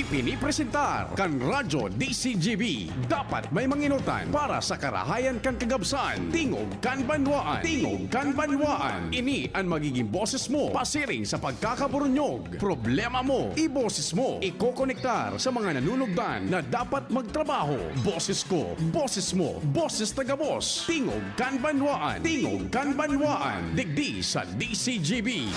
Ipinipresentar kan Radyo DCGB. Dapat may manginutan para sa karahayan kan kagabsan. Tingog kan banwaan. Tingog kan banwaan. Ini ang magiging boses mo pasiring sa pagkakaburunyog. Problema mo, iboses mo. Ikokonektar sa mga nanunugdan na dapat magtrabaho. Boses ko, boses mo, boses taga-boss. Tingog kan banwaan. Tingog kan banwaan. Digdi sa DCGB.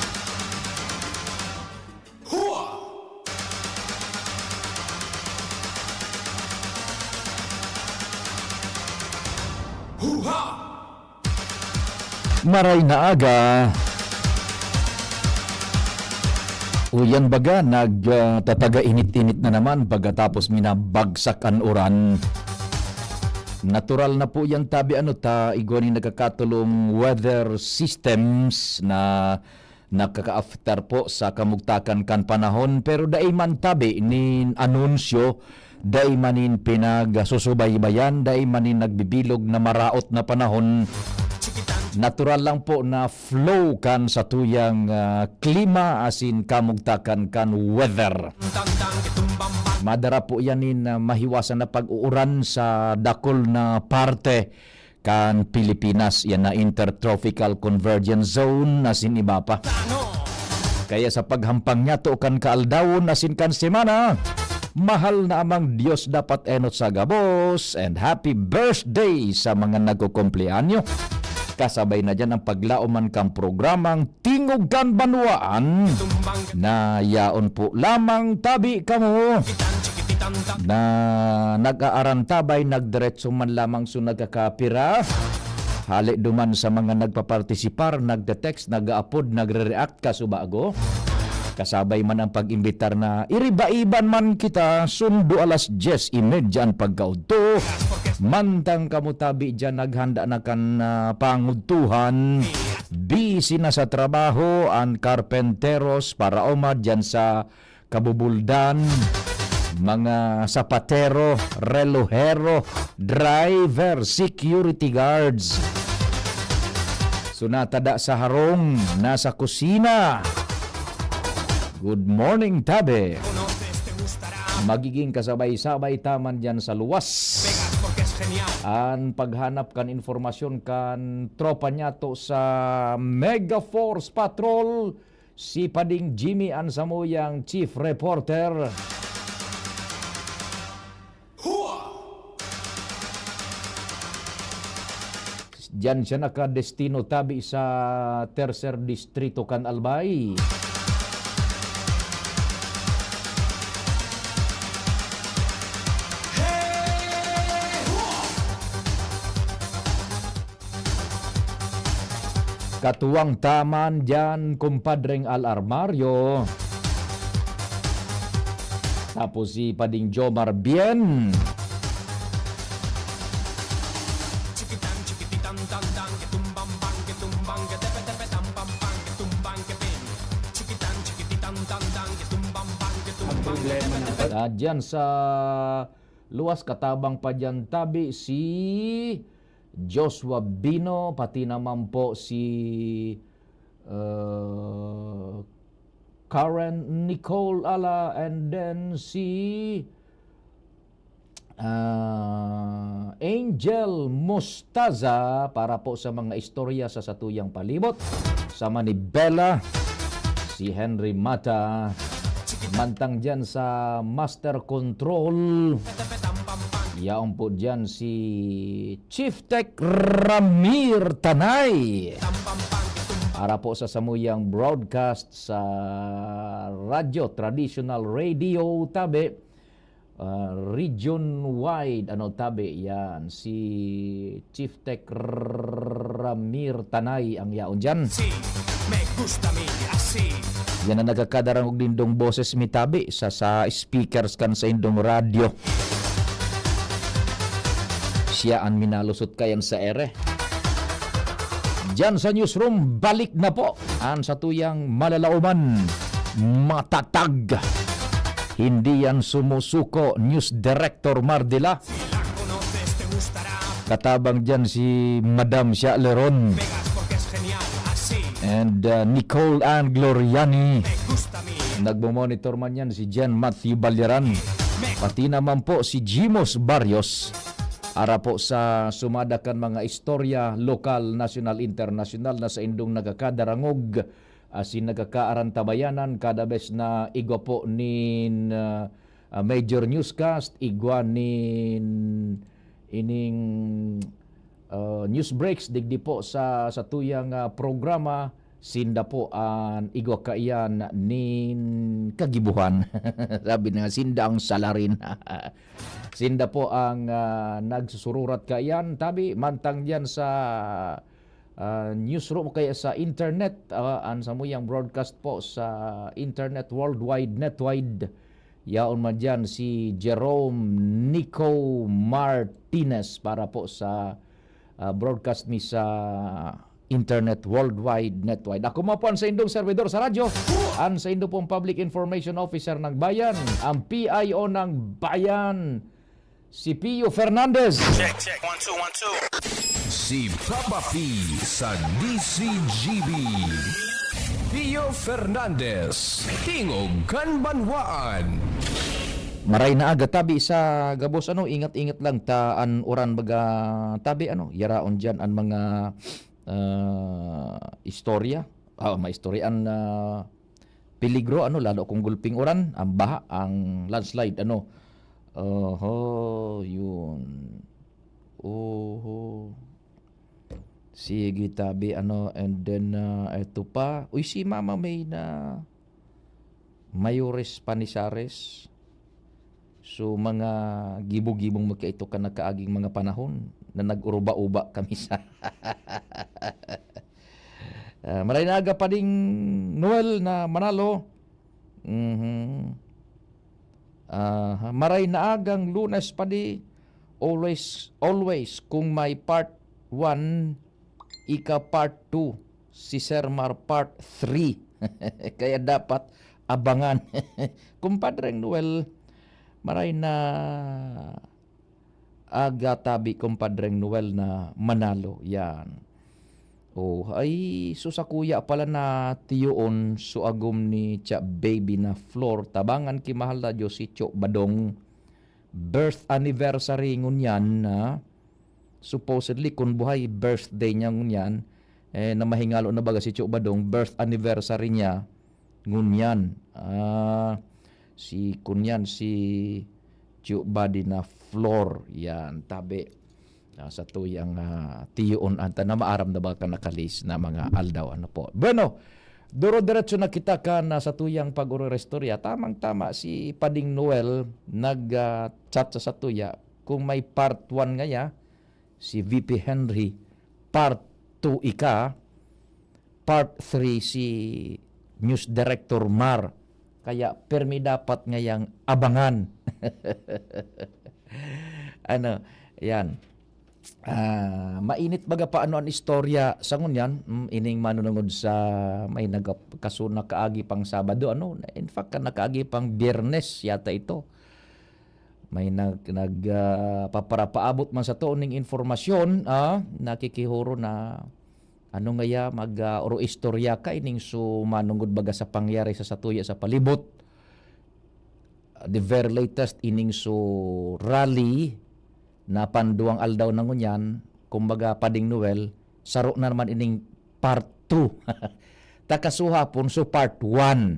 Maray na aga. Uyan baga, nagtataga init-init na naman pagkatapos minabagsak ang uran. Natural na po yung tabi igwani nagkakatulong weather systems na nakaka-after po sa kamugtakan kan panahon. Pero daiman tabi ni anunsyo, daimanin pinagsusubaybayan, daimanin nagbibilog na maraot na panahon. Natural lang po na flow kan sa tuyang klima asin kamugtakan kan weather. Madara po yanin mahiwasan na pag-uuran sa dakol na parte kan Pilipinas. Yan na Intertropical Convergence Zone asin iba pa. Kaya sa paghampang niya to kan kaaldawon asin kan semana, mahal na amang Diyos dapat enot sa gabos and happy birthday sa mga nagkukumpleanyo. Kasabay na dyan ang paglaoman kang programang Tingog kan Banwaan na yaon po lamang tabi kamo na nag-aarantabay, nagdiretso man lamang so nagkakapira. Hali duman sa mga nagpapartisipar, nagde-text, nag-upload, nagre-react kasubago. Kasabay man ang pag-imbitar na iribaiban man kita sundo alas 10:30 ang pagkaudto. Mantang kamutabi dyan naghanda na kan pangudtuhan. Busy na sa trabaho ang karpenteros para umad dyan sa kabubuldan. Mga sapatero, relohero, driver, security guards. Sunatada sa harong, nasa kusina. Good morning, tabi. Magiging kasabay-sabay taman dyan sa luwas. Ang paghanap kan informasyon kan tropa niya to sa Mega Force Patrol, si Pading Jimmy Ansamoyang Chief Reporter. Diyan siya nakadestino tabi sa Tercer Distrito kan Albay. Katuwang taman dyan, kumpadreng Al-Armario. Tapos si Pading Jomar Bien. Dyan sa luwas katabang pa dyan tabi si Joshua Bino, pati naman po si Karen Nicole Ala, and then si Angel Mustaza para po sa mga istorya sa satuyang palibot. Sama ni Bella, si Henry Mata, mantang dyan sa Master Control. Yaon po dyan si Chief Tech Ramir Tanay. Para po sa samuyang broadcast sa radyo, traditional radio tabi, region-wide, tabi, yan, si Chief Tech Ramir Tanay ang yaon dyan. Yan ang nagkakadarang og dindong boses mi tabi sa speakers kan sa indong radio. Siya ang minalusot kayan sa ere. Diyan sa newsroom, balik na po ang satuyang malalauman, matatag. Hindi yan sumusuko, News Director Mardila. Katabang dyan si Madam Sia Leron and Nicole Ann Gloriani. Nagmo-monitor man yan si Jen Matthew Balyaran. Pati naman po si Jimos Barrios. Ara po sa sumadakan mga istorya, lokal, national, international na sa indong nagakadarangog asin nagakaarantabayanan kada bes na igwa po nin major newscast, igwa nin ining news breaks digdi po sa tuyang programa sinda po ang igwa kaiyan nin kagibuhan. Sabi nga sinda ang salarin. Sinda po ang nagsusururat kaiyan tabi mantang diyan sa newsroom kaya sa internet ang samuyang broadcast po sa internet worldwide netwide. Yaon man dyan si Jerome Nico Martinez para po sa broadcast mi sa internet worldwide netwide. Ako mo po ang sa indong servidor sa radyo, ang sa indong pong public information officer ng bayan, ang PIO ng bayan, si Pio Fernandez. Check, 1, 2, 1, 2. Si Papa P sa DCGB. Pio Fernandez, Tingog Kanbanwaan. Maray na aga tabi sa gabos ingat-ingat lang taan oran baga tabi yaraon diyan ang mga istorya. May istoryan peligro lalo kung gulping oran, ang baha, ang landslide yun. Sige tabi and then eto pa. Uy si Mama May na Mayores Panisares. So mga gibo-gibong magkaito ka na kaaging mga panahon na nag-uruba-uba kami sa maray na aga pa ding Noel na Manalo. Maray na agang Lunes pa di always kung may part 1 ika part 2 si Sermar part 3 kaya dapat abangan. Kumpadreng Noel maray na aga tabi kumpadreng Noel na Manalo yan. Ay susakuya pala na tiyoon suagom ni Cha Baby na Flor tabangan ki mahal na Diyos si Cho Badong birth anniversary ngunyan na supposedly kung buhay birthday niya ngunyan na mahingalo na baga si Cho Badong birth anniversary niya ngunyan si kunyan si Cho Badi na Flor yan tabi sa tuyang tiyon anta na maaram na ba ka nakalis na mga aldaw po. Bueno, duro-diretso na kita ka na sa tuyang pag-urestorya. Tamang-tama si Pading Noel nag-chat sa tuya kung may part 1 ngaya si VP Henry, part 2 ika, part 3 si News Director Mar. Kaya permi dapat ngayang abangan. Yan. Mainit baga pa ang istorya sa ngunyan ining manunungod sa may nagkasuna kaagi pang Sabado in fact nakaagi pang Biyernes yata ito may paparapaabot man sa to ning informasyon nakikihuro na ngaya oro istorya ka ining so manungod baga sa pangyari sa satuya sa palibot the very latest ining so rally na panduang aldaw na ngunyan, kumbaga Pading Noel, saro na naman ining part 2. Takasuhapon, so part 1.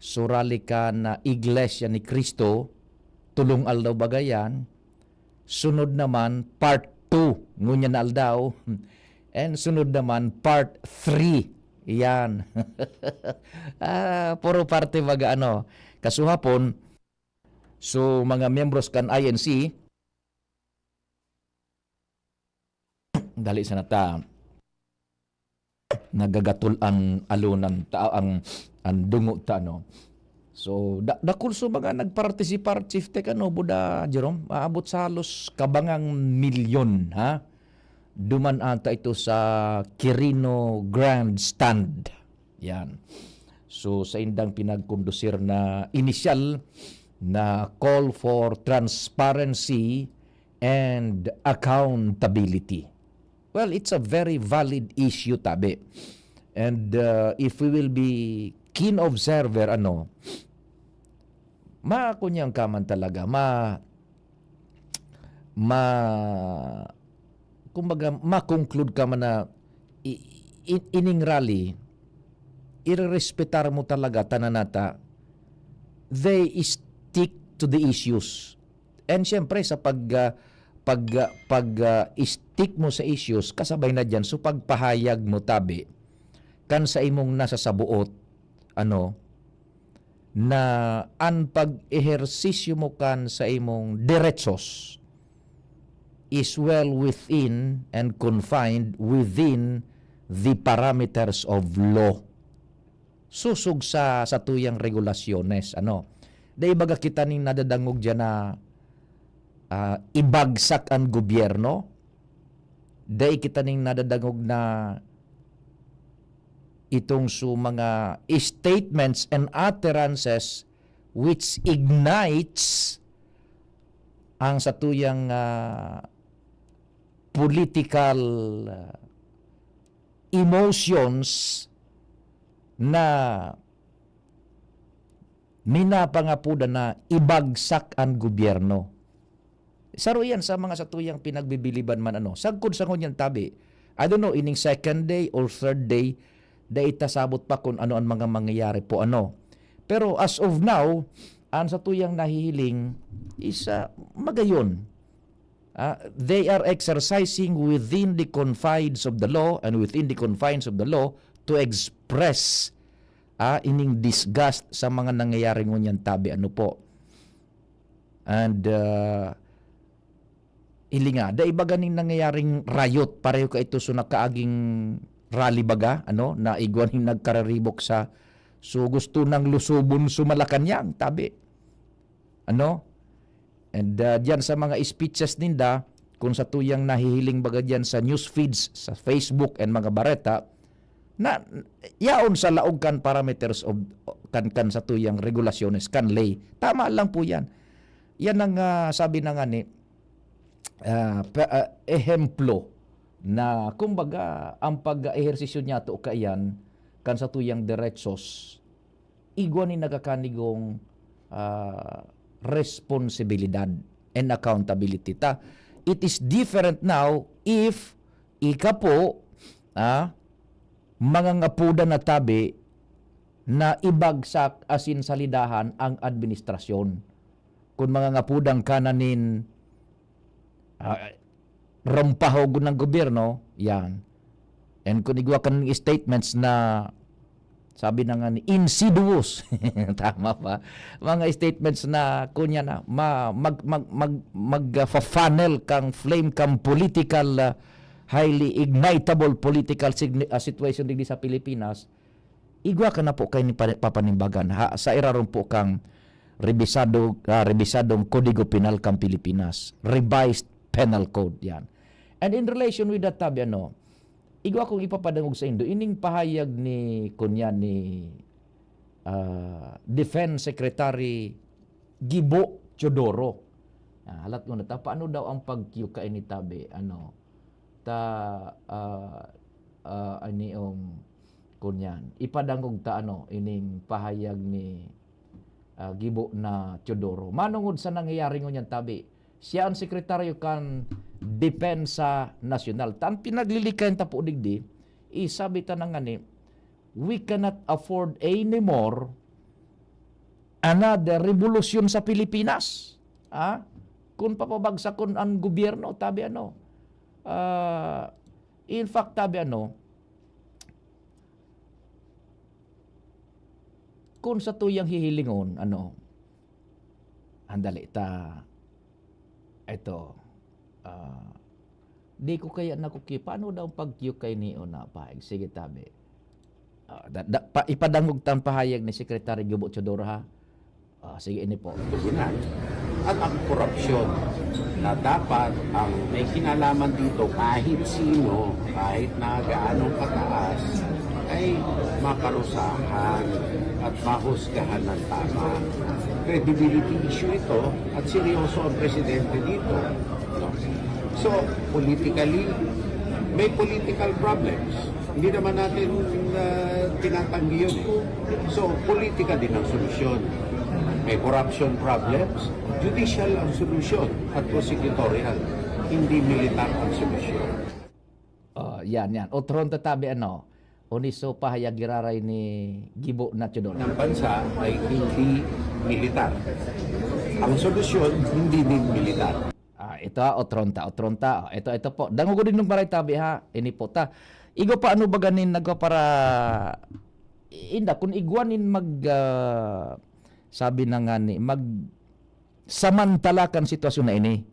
Surali ka na Iglesia ni Cristo, tulong aldaw bagayan. Sunod naman, part 2, ngunyan na aldaw. And sunod naman, part 3. Yan. Puro parte baga Kasuhapon, so mga membros kan INC, dali sa nata nagagatol ang alunan ang dungo so dakulso mga nagparticipar chief tek buda Jerome aabot sa halos kabangang milyon duman ata ito sa Quirino Grandstand yan. So sa indang pinagkondusir na initial na call for transparency and accountability. Well, it's a very valid issue, tabi. And if we will be keen observer, kunyang kaman talaga, kumbaga, ma-conclude ka man na ining rally, irerespetar mo talaga tananata, they stick to the issues. And syempre sa stick mo sa issues, kasabay na dyan, so pagpahayag mo tabi, kan sa imong nasa sabuot, na ang pag-ehersisyo mo kan sa imong diretsos is well within and confined within the parameters of law. Susug sa tuyang regulasyones. Dahil baga kita ning nadadangog dyan na ibagsak ang gobyerno. Dahil kita ning nadadangog na itong mga statements and utterances which ignites ang satuyang political emotions na minapangapuda na ibagsak ang gobyerno. Saro yan sa mga satuyang pinagbibiliban man Sagkod sa ngunyan tabi. I don't know, ining second day or third day, da itasabot pa kung ano ang mga mangyayari po Pero as of now, ang satuyang nahihiling is magayon. They are exercising within the confines of the law and within the confines of the law to express ining disgust sa mga nangyayari ngunyan tabi po. And ilinga, da iba ganing nangyayaring riot, pareho ka ito so nakaaging rally baga, na igwaning nagkararibok sa so gusto ng lusubon sumalakanyang tabi. And diyan sa mga speeches ninda, kung sa tuyang nahihiling baga diyan sa news feeds, sa Facebook and mga bareta, na yaon sa laog kan parameters of kan sa tuyang regulasyones, kan lay. Tama lang po yan. Yan ang sabi na nga ni, ehemplo na kumbaga ang pag-ehersisyo niya to kayan kan sa tuyang diretsos igwa ni nagakanigong responsibilidad and accountability it is different now if ika po mga ngapuda na tabi na ibagsak asin salidahan ang administrasyon kung mga ngapudang kananin rampahog ng gobyerno, yan. And kung igwa ka ng statements na sabi na nga ni insidious, tama pa, mga statements na kunya na mag-funnel kang flame kang political highly ignitable political situation digdi sa Pilipinas, igwa ka na po kay ni papanimbagan sa iraron po kang rebisadong Kodigo Penal kang Pilipinas, revised penal code yan. And in relation with that tabi igwa kong ipapadangog sa Indo, ining pahayag ni Defense Secretary Gibo Teodoro. Halat ko na paano daw ang pagkyuka ni tabi kunyan ipadangog ining pahayag ni Gibo na Teodoro. Manungod sa nangyayari ngunyan tabi, siya ang sekretaryo kan Depensa Nasional. Tan pinaglilikan ta po digdi, isabi ta na nga ni, we cannot afford anymore another revolution sa Pilipinas. Kung papabagsakon ang gobyerno, tabi in fact, tabi kung sa tuyang hihilingon, andali ta, di ko kaya nakuki, paano daw pag-Q kay ni na paig? Sige tabi. Ipadangog tan pahayag ni Secretary Gibo Teodoro sige ini po. At ang korupsyon na dapat ang may kinalaman dito kahit sino, kahit na gaanong kataas, ay makarusahan at mahusgahan ng tama. Credibility issue ito at seryoso ang presidente dito. So, politically, may political problems. Hindi naman natin tinatanggi yun eh. So, politika din ang solusyon. May corruption problems, judicial ang solusyon at prosecutorial, hindi militar ang solusyon. Yan. Otron tatabi Uniso pahayag giraray ni Gibo na Chodoro. Ng bansa ay hindi militar. Ang solusyon, hindi din militar. Ito otronta. Ito po. Dango ko din ng baray tabi ha. Ini po ta. Igo pa ano ba ganin nagwa para inda kung igwanin sabi na nga ni samantalakan sitwasyon na ini.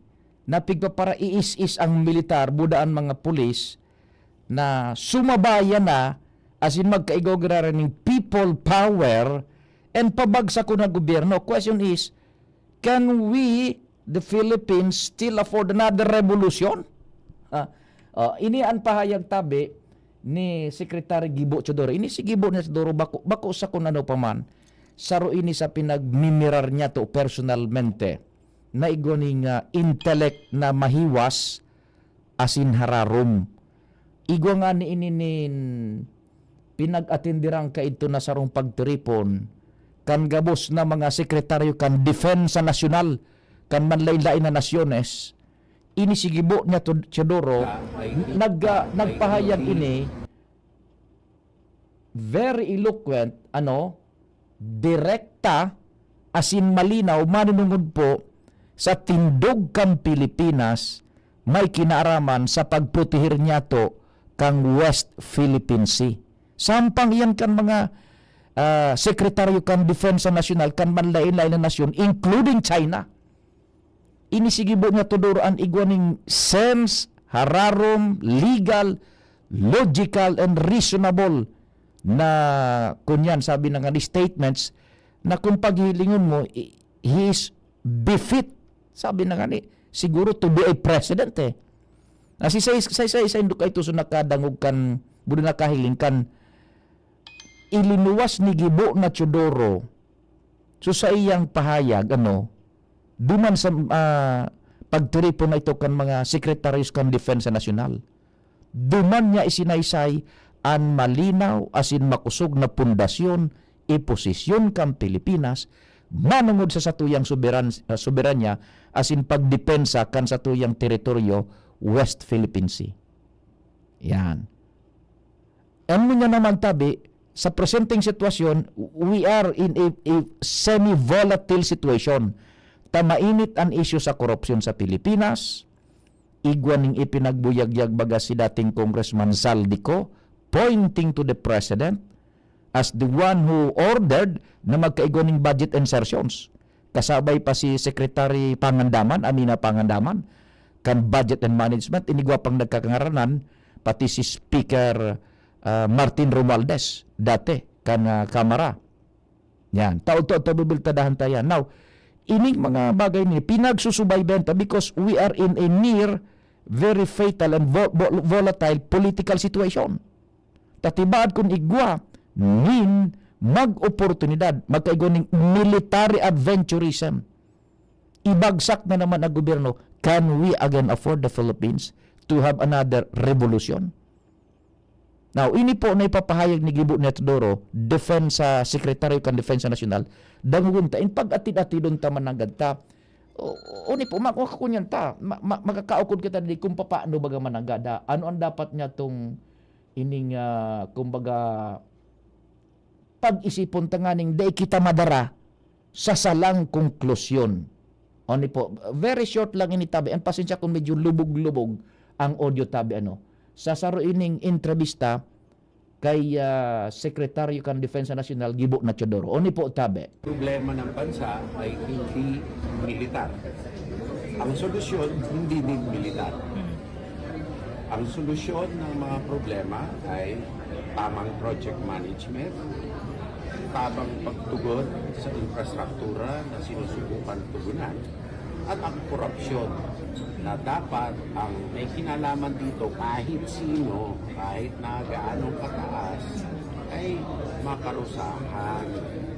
Napigpa para iis-is ang militar budaan mga pulis na sumabaya na as in magkaigaw ng people power and pabagsak ko na gobyerno. Question is, can we, the Philippines, still afford another revolution? Ini ang pahayag tabi ni Secretary Gibo Chodoro. Ini si Gibo na Chodoro, bako sa kung ano pa man, saro ini sa pinagmimirar niya to personalmente na igoning intellect na mahiwas asin hararom. Igwa nga ni ininin pinag-atindirang ka ito na sarong pagtiripon kan gabos na mga sekretaryo kan Defensa Nasional kan manlaylay na nasyones ini si Gibo niya Chodoro nagpahayag ini very eloquent direkta asin malinaw manunungod po sa tindog kang Pilipinas may kinaaraman sa pagprotehir niya to kang West Philippine Sea. Sampang yan kan mga sekretaryo kan Defensa Nasional kan manlain-lain na nasyon including China. Inisigibo niya Chodoro ang igwaning sense, hararom, legal, logical, and reasonable na kunyan sabi na nga ni statements na kung paghilingon mo he is befit sabi na nga ni siguro to be a president eh. Si say induk ito so nakadangog kan budo nakahiling kan ilinuwas ni Gibo na Chodoro so sa iyang pahayag duman sa pagtiripo na ito kan mga secretaries kan Defensa Nasional duman niya isinaysay an malinaw asin makusog na pundasyon iposisyon kan Pilipinas manungod sa satuyang soberanya asin pagdepensa kan satuyang teritoryo West Philippine Sea. Yan. Ano niya naman tabi, sa presenting sitwasyon, we are in a semi-volatile situation. Mainit ang issue sa korupsyon sa Pilipinas. Igwaning ipinagbuyagyag baga si dating Congressman Saldico, pointing to the President as the one who ordered na magkaigwaning budget insertions. Kasabay pa si Secretary Pangandaman, Amina Pangandaman, kan budget and management, inigwa pang nagkakangaranan, pati si Speaker Martin Romualdez, dati, kan Kamara. Yan, taon-taon bibiltadahan tayo. Now, ining mga bagay ni pinagsusubaybenta because we are in a near very fatal and volatile political situation. Tatibad kung igwa, nin mag-oportunidad, magkaigoning military adventurism. Ibagsak na naman ang gobyerno. Can we again afford the Philippines to have another revolution? Now, ini po na ipapahayag ni Gibo na Chodoro, Defensa Secretary kan Defensa Nasional, dangunta, in pag-atid-atidon ta managad ta, uni po, makakunyan ta, makakaukod kita di kung paano baga managada, ano ang dapat niya tong ining, kumbaga, pag-isipon tanganing day kita madara sa salang konklusyon. Oni po, very short lang ini tabi. Ang pasensya kung medyo lubog-lubog ang audio tabi Sa saro ining entrevista kay Secretary kan Defensa Nasional Gibo na Chodoro. Oni po tabi. Problema ng bansa ay hindi militar. Ang solusyon, hindi din militar. Ang solusyon ng mga problema ay tamang project management, tamang pagtugon sa infrastruktura na sinusubukan tugunan, at ang korupsyon na dapat ang may kinalaman dito kahit sino, kahit na gaanong kataas, ay makarusahan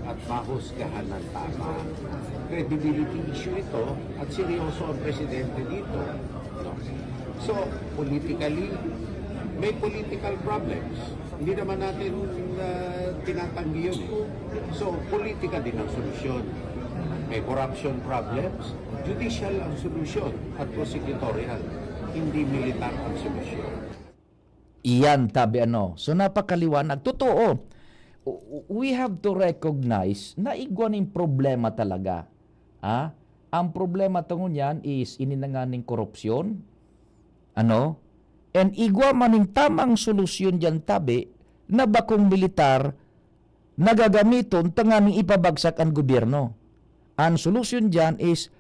at mahusgahan ng tama. Credibility issue ito at seryoso ang presidente dito. So, politically, may political problems. Hindi naman natin tinatanggi yun eh. So, politika din ang solusyon. May corruption problems, judicial ang solusyon at prosecutorial, hindi militar ang solusyon. Iyan, tabi ano. So napakaliwanag. Totoo. We have to recognize na igwaning problema talaga. Ang problema tangon yan is ininanganing korupsyon. Ano? And igwa maning tamang solusyon dyan tabi na bakong militar nagagamiton tanganing ipabagsak ang gobyerno. Ang solusyon dyan is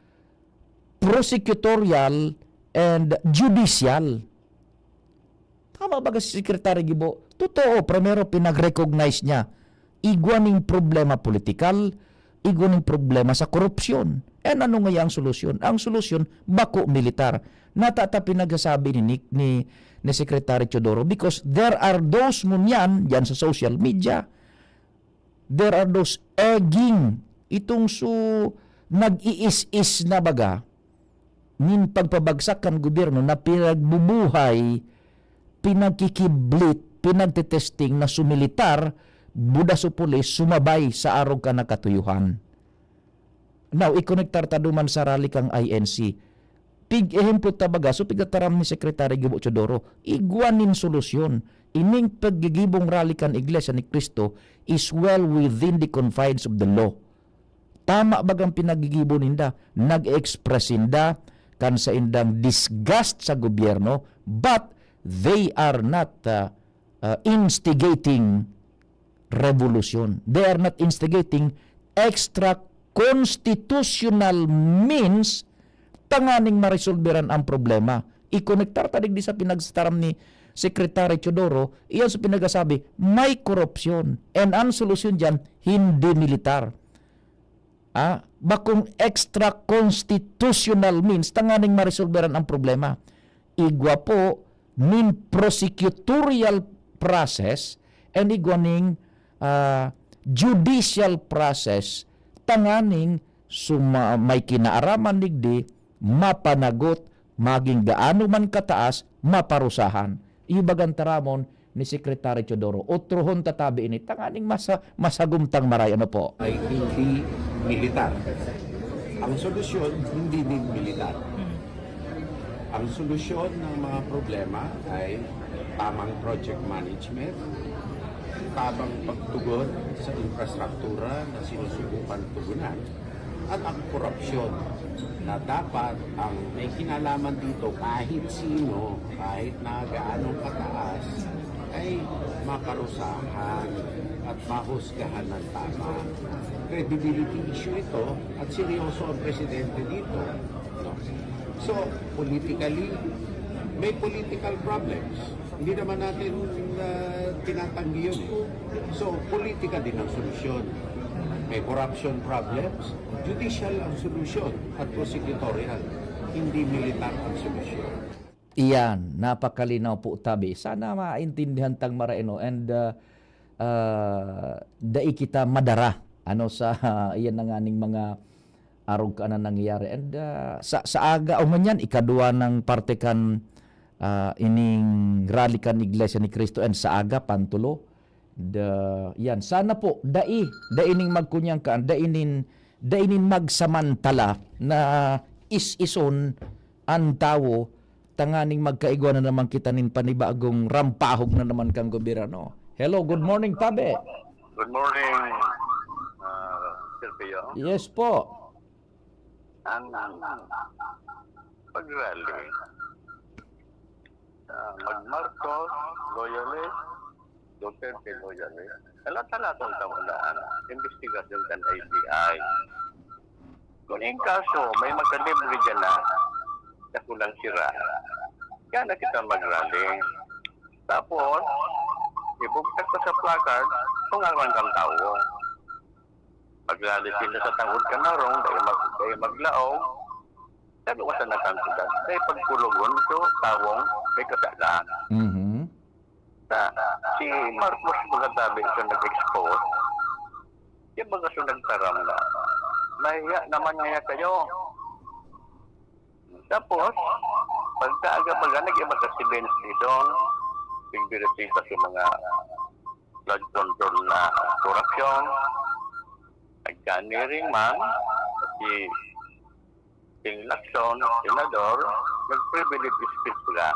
prosecutorial and judicial. Tama ba si Secretary Gibo? Totoo, primero pinag-recognize niya. Igwaning problema politikal, igwaning problema sa korupsyon. And ano nga ang solusyon? Ang solusyon, bako militar. Natata pinagsasabi ni Secretary Teodoro because there are those munyan dyan sa social media. There are those egging. Itong nag-iis-is na baga nin pagpabagsak kan gobyerno na pinagbubuhay, pinagkikiblit, pinagtetesting na sumilitar, buda sa pulis, sumabay sa arog ka na katuyuhan. Now, ikonektar taduman sa rally kang INC. Pig-ehemplo tabaga, so pigataram ni Secretary Gibo Teodoro, igwanin solusyon. Ining paggigibong rally kan Iglesia ni Cristo is well within the confines of the law. Tama bagang pinagigibo ninda, nag-express inda kan sa indang disgust sa gobyerno, but they are not instigating revolution. They are not instigating extra constitutional means tanganing marisolberan ang problema. I-connectar tadig di sa pinagstaram ni Secretary Teodoro, iyan sa pinagasabi, may korupsyon. And ang solusyon dyan, hindi militar. Bakong extra constitutional means tanganing marisolberan ang problema. Igwa po nin prosecutorial process and igwaning judicial process tanganing may kinaaraman digdi mapanagot maging gaano man kataas maparusahan. Ibagan taramon ni Secretary Teodoro. Otrohon tatabi ini tanganing masagumtang maray ano po. Ay hindi militar. Ang solusyon, hindi din militar. Ang solusyon ng mga problema ay tamang project management, tamang pagtugon sa infrastruktura na sinusubukan tugunan, at ang korupsyon na dapat ang may kinalaman dito kahit sino, kahit na gaanong kataas, ay makarusahan at mahusgahan ng tama. Credibility issue ito at seryoso ang presidente dito. No? So, politically, may political problems. Hindi naman natin tinatanggi yun eh. So, politika din ang solusyon. May corruption problems, judicial ang solusyon at prosecutorial, hindi militar ang solusyon. Iyan, napakalinaw po tabi. Sana maintindihan tang maraino and dai kita madara sa iyan na nganing mga arog ka na nangyayari. And sa aga o man yan, ikadua ng parte kan ining rally kan Iglesia ni Cristo and sa aga pantulo. Yan, sana po daining magkunyang kaan, dainin magsamantala na is-ison ang tao tanganing magkaigwa na naman kita nin panibagong rampahog na naman kang gobyerno. Hello, good morning, Tabe. Good morning, Sir Pio. Yes po. Ang pag-rally, mag-Marcos, loyalist, Duterte loyalist, talatong tawalaan, investigasyon ng IBI. Kung yung kaso, may magkalibre dyan na kulang sira, kaya na kita mag-rally. Tapos, ibugtak ko sa placard, tungawan kang tao. Pag-rally sila sa tangod ka na rong, dahil maglaog, sabi ko sa natantudan, dahil pagkulugon ito, tawong may kasalan. Si Marcos magkatabi siya nag-expose, yung mga sunag taram na, nahiya naman niya kayo. Tapos, pagkaaga-baga, nag-iba ka si Benz Lidong, tigbirisita sa mga flood control na korupsyon, nagkaniring man, si Ting Lacson, senador, nag-privilege speech sila.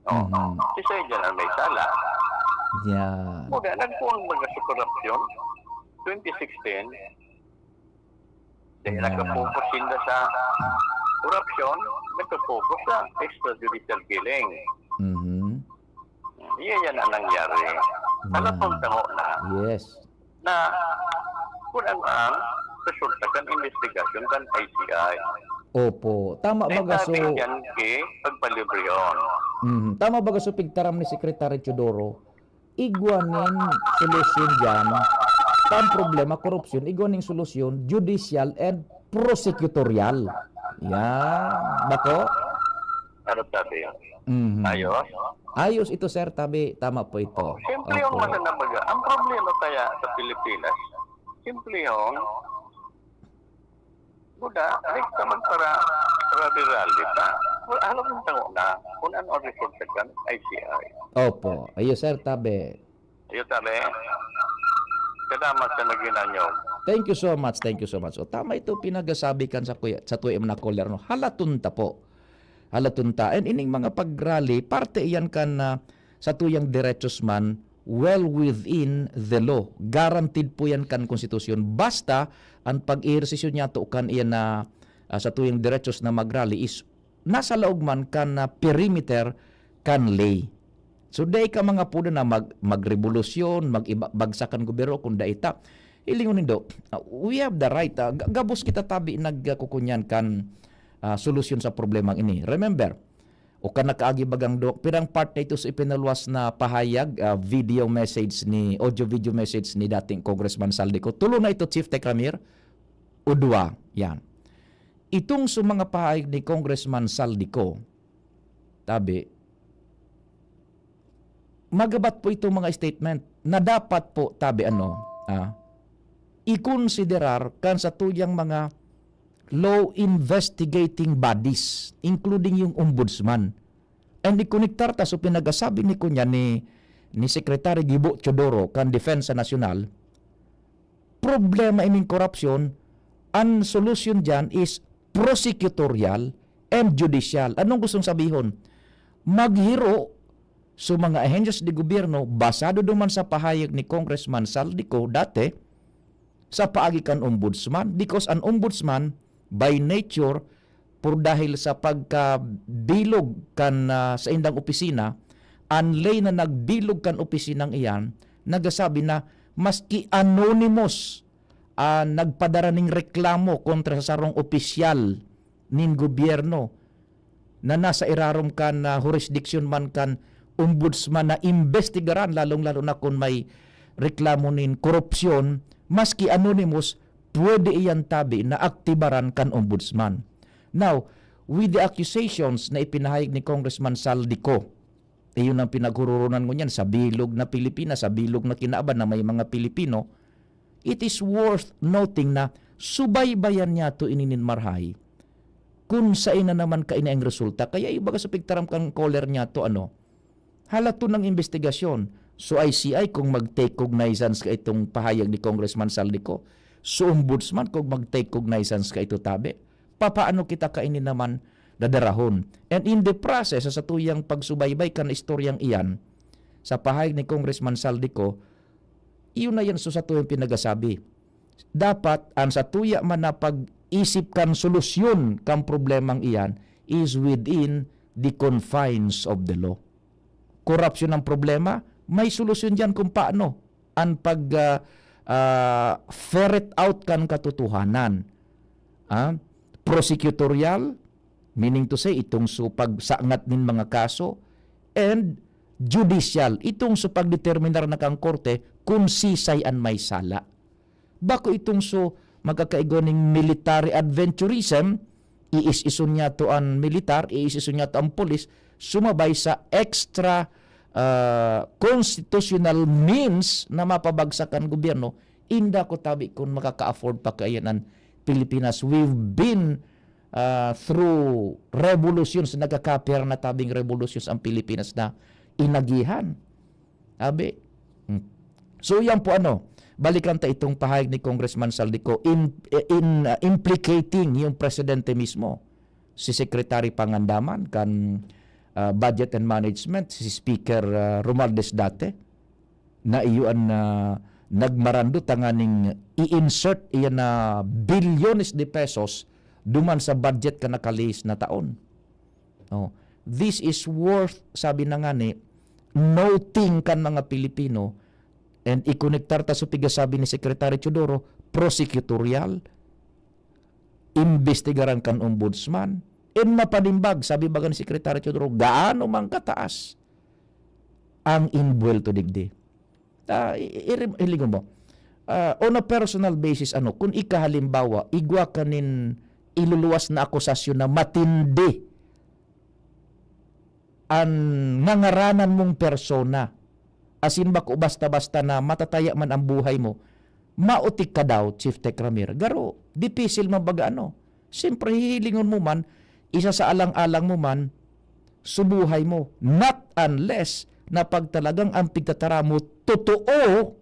Mhm. Si Say dyan ang may sala. Yan. Muna, nagpuang mga sa korupsyon, 2016, dahil nagka-focus sila sa korupsyon, nagka-focus sa extrajudicial killing. Mhm. Yan ang nangyari. Alam tango na Yes. na kung ano ang resulta kan investigasyon kan ICI. Opo. Tama Ay ba so? sabi yan kay pagpalibriyon. Tama ba so pigtaram ni Secretary Teodoro? Igwanin solusyon dyan. Tam problema korupsyon, igwaning solusyon judicial and prosecutorial. Yan. Bako? Ano sabi? Mhm. Ayos? Ayos ito sir, tama po ito. Siyempre yung Opo. masanabaga. Ang problema kaya sa Pilipinas, simple yung Buda, like naman para rally pa. Well, alam mo tango na kung ano ang resulta kan ICI. Opo. Ayos sir, tabi. Ayun tabi, kadamat sa naginanyo. Thank you so much, thank you so much. O tama ito pinagasabi kan sa tuwi na caller no. Halatunta po. Halatunta. And ining mga pag-rally, parte iyan kan sa tuyang diretsos man well within the law. Guaranteed po yan kan konstitusyon. Basta ang pag-ehersisyo niya to kan iyan na sa tuyang diretsos na mag-rally is nasa laog man kan perimeter kan lay. So day ka mga puno na magrevolusyon, magbagsakan gobyerno kung daita. Ilingon nindo, we have the right. Gabos kita tabi nagkukunyan kan solusyon sa problemang ini. Remember, o ka nakaagi bagang pirang part na ito sa ipinaluwas na pahayag, audio video message ni dating Congressman Saldico. Tulo na ito, Chief Tekramir, udwa, yan. Itong sa mga pahayag ni Congressman Saldico, tabi, magabat po itong mga statement na dapat po, tabi ikonsiderar kan sa tuyang mga law investigating bodies, including yung ombudsman. And ikonektar ta so pinagasabi ni kunya ni Secretary Gibo Teodoro kan Defensa Nacional, problema ining korupsyon, ang solution dyan is prosecutorial and judicial. Anong gustong sabihon? Maghiro so mga ahensyas di gobyerno, basado duman sa pahayag ni Congressman Saldico dati, sa paagi kan ombudsman, because an ombudsman by nature por dahil sa pagkabilog kan sa indang opisina, anlay na nagbilog kan opisinang iyan, nagasabi na maski anonymous nagpadara ning reklamo kontra sa sarong opisyal nin gobyerno na nasa irarom kan jurisdiction man kan ombudsman na investigaran lalong-lalo na kung may reklamo nin korupsyon, maski anonymous, pwede iyan tabi na aktibaran kan ombudsman. Now, with the accusations na ipinahayag ni Congressman Saldico, iyon ang pinaghururunan ko niyan sa bilog na Pilipinas, sa bilog na kinaaban na may mga Pilipino, it is worth noting na subaybayan niya to ininin marhay kung sa ina naman kaina ang resulta. Kaya ibaga sa pigtaram kang caller niya to halato ng investigasyon. So ICI kung mag-take cognizance ka itong pahayag ni Congressman Saldico, so ombudsman kung mag-take cognizance ka ito tabi, papaano kita kainin naman dadarahon. And in the process, sa tuyang pagsubaybay ka na istoryang iyan, sa pahayag ni Congressman Saldico, iyon na yan sa tuyang pinagasabi. Dapat, ang sa tuya man na pag-isip kan solusyon kang problemang iyan is within the confines of the law. Korupsyon ang problema, may solusyon dyan kung paano ang ferret out kan katotohanan. Prosecutorial, meaning to say, itong pagsaangat nin mga kaso, and judicial, itong pagdeterminar na kang korte kung sisay an may sala. Bako itong magkakaigo ng military adventurism, iis-ison niya to ang militar, iis-ison niya to ang polis, sumabay sa extra constitutional means na mapabagsakan gobyerno, inda ko tabi kung makaka-afford pa kaya ng Pilipinas. We've been through revolutions, nagkakapir na tabing revolutions ang Pilipinas na inagihan. Abi. So yan po balikan ta itong pahayag ni Congressman Saldico implicating yung presidente mismo, si Secretary Pangandaman kan Budget and Management, si Speaker Romualdez dati, na iyon nagmarando tanganing i-insert iyan na bilyones de pesos duman sa budget ka nakalis na taon. This is worth, sabi na nga ni, noting kan mga Pilipino, and ikonektar ta sa sabi ni Secretary Teodoro, prosecutorial, investigaran kan ombudsman, and mapanimbag, sabi baga ni Secretary Teodoro, gaano mang kataas ang inbuwelto digdi. Iligon mo, on a personal basis, kung ikahalimbawa, igwa kanin iluluwas na akusasyon na matindi ang nangaranan mong persona, asin ba ko basta-basta na matataya man ang buhay mo, mautik ka daw, Chief Tekramir. Garo, dipisil mabaga Siyempre, hihilingon mo man, isa sa alang-alang mo man, subuhay mo. Not unless na pag talagang ang pigtatara mo totoo,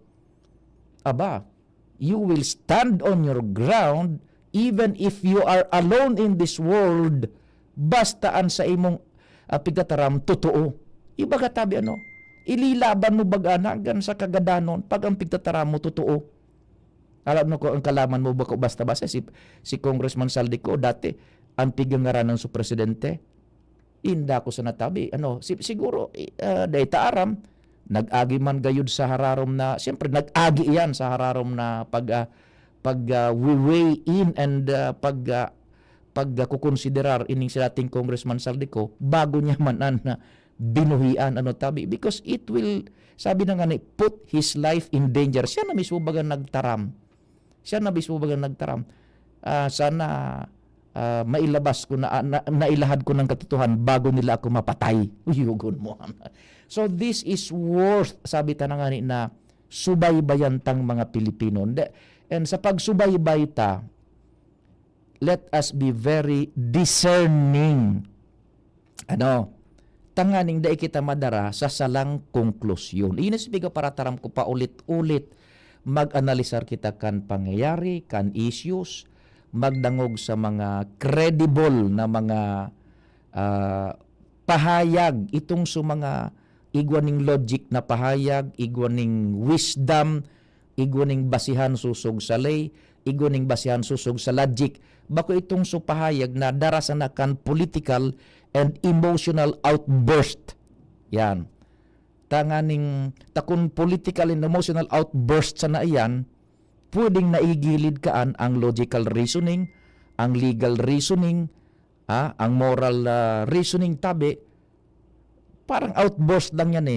you will stand on your ground even if you are alone in this world, bastaan sa imong pigtataram totoo. Iba ka tabi ililaban mo bagana gan sa kagadanon pag ang pigtataram mo totoo. Alam mo ko ang kalaman mo ba ko basta-basta si Congressman Saldico dati ang pigangaranan sa presidente. Inda ko sa natabi. Siguro dahil taaram nag-agi man gayud sa hararom na, siyempre nag-agi yan sa hararom na we weigh in and kukonsiderar ining sa dating Congressman Saldico bago niya manan na binuhian tabi, because it will, sabi na nga ni, put his life in danger. Siya na mismo baga nagtaram. Sana mailabas ko nailahad ko ng katotohan bago nila ako mapatay. Uyugon mo. So this is worth, sabi ta na nga ni, na subaybayan tang mga Pilipino. And sa pagsubaybay ta, let us be very discerning. Tanganing dai kita madara sa salang konklusyon. Inisbiga para taram ko pa ulit-ulit, mag-analisar kita kan pangyayari, kan issues, magdangog sa mga credible na mga pahayag, itong sa mga igwaning logic na pahayag, igwaning wisdom, igwaning basihan susog sa lay, igwaning basihan susog sa logic, bako itong sa pahayag na darasan na kan political and emotional outburst. Yan. Tanganing takon political and emotional outburst sa naiyan, pwedeng naigilid kaan ang logical reasoning, ang legal reasoning, ang moral reasoning tabi. Parang outburst lang yan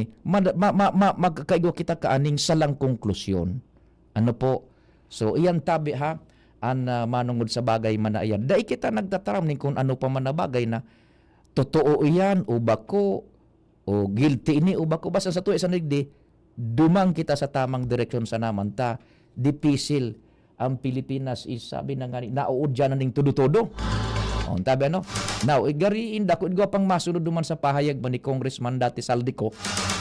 magkakaigo kita kaaning salang konklusyon. So iyan tabi an manungod sa bagay man na iyan. Dahil kita nagtataram ning kung ano pa man na bagay na totoo iyan o bako o guilty ini o bako, basta sa tuwa sa nigdi, dumang kita sa tamang direksyon sa naman ta. Dipisil ang Pilipinas is, sabi na nga ni, nauudya na ning tudo-tudo. Tabi Now, igariin dako igwa pang masunod duman sa pahayag man ni Congressman dati Saldico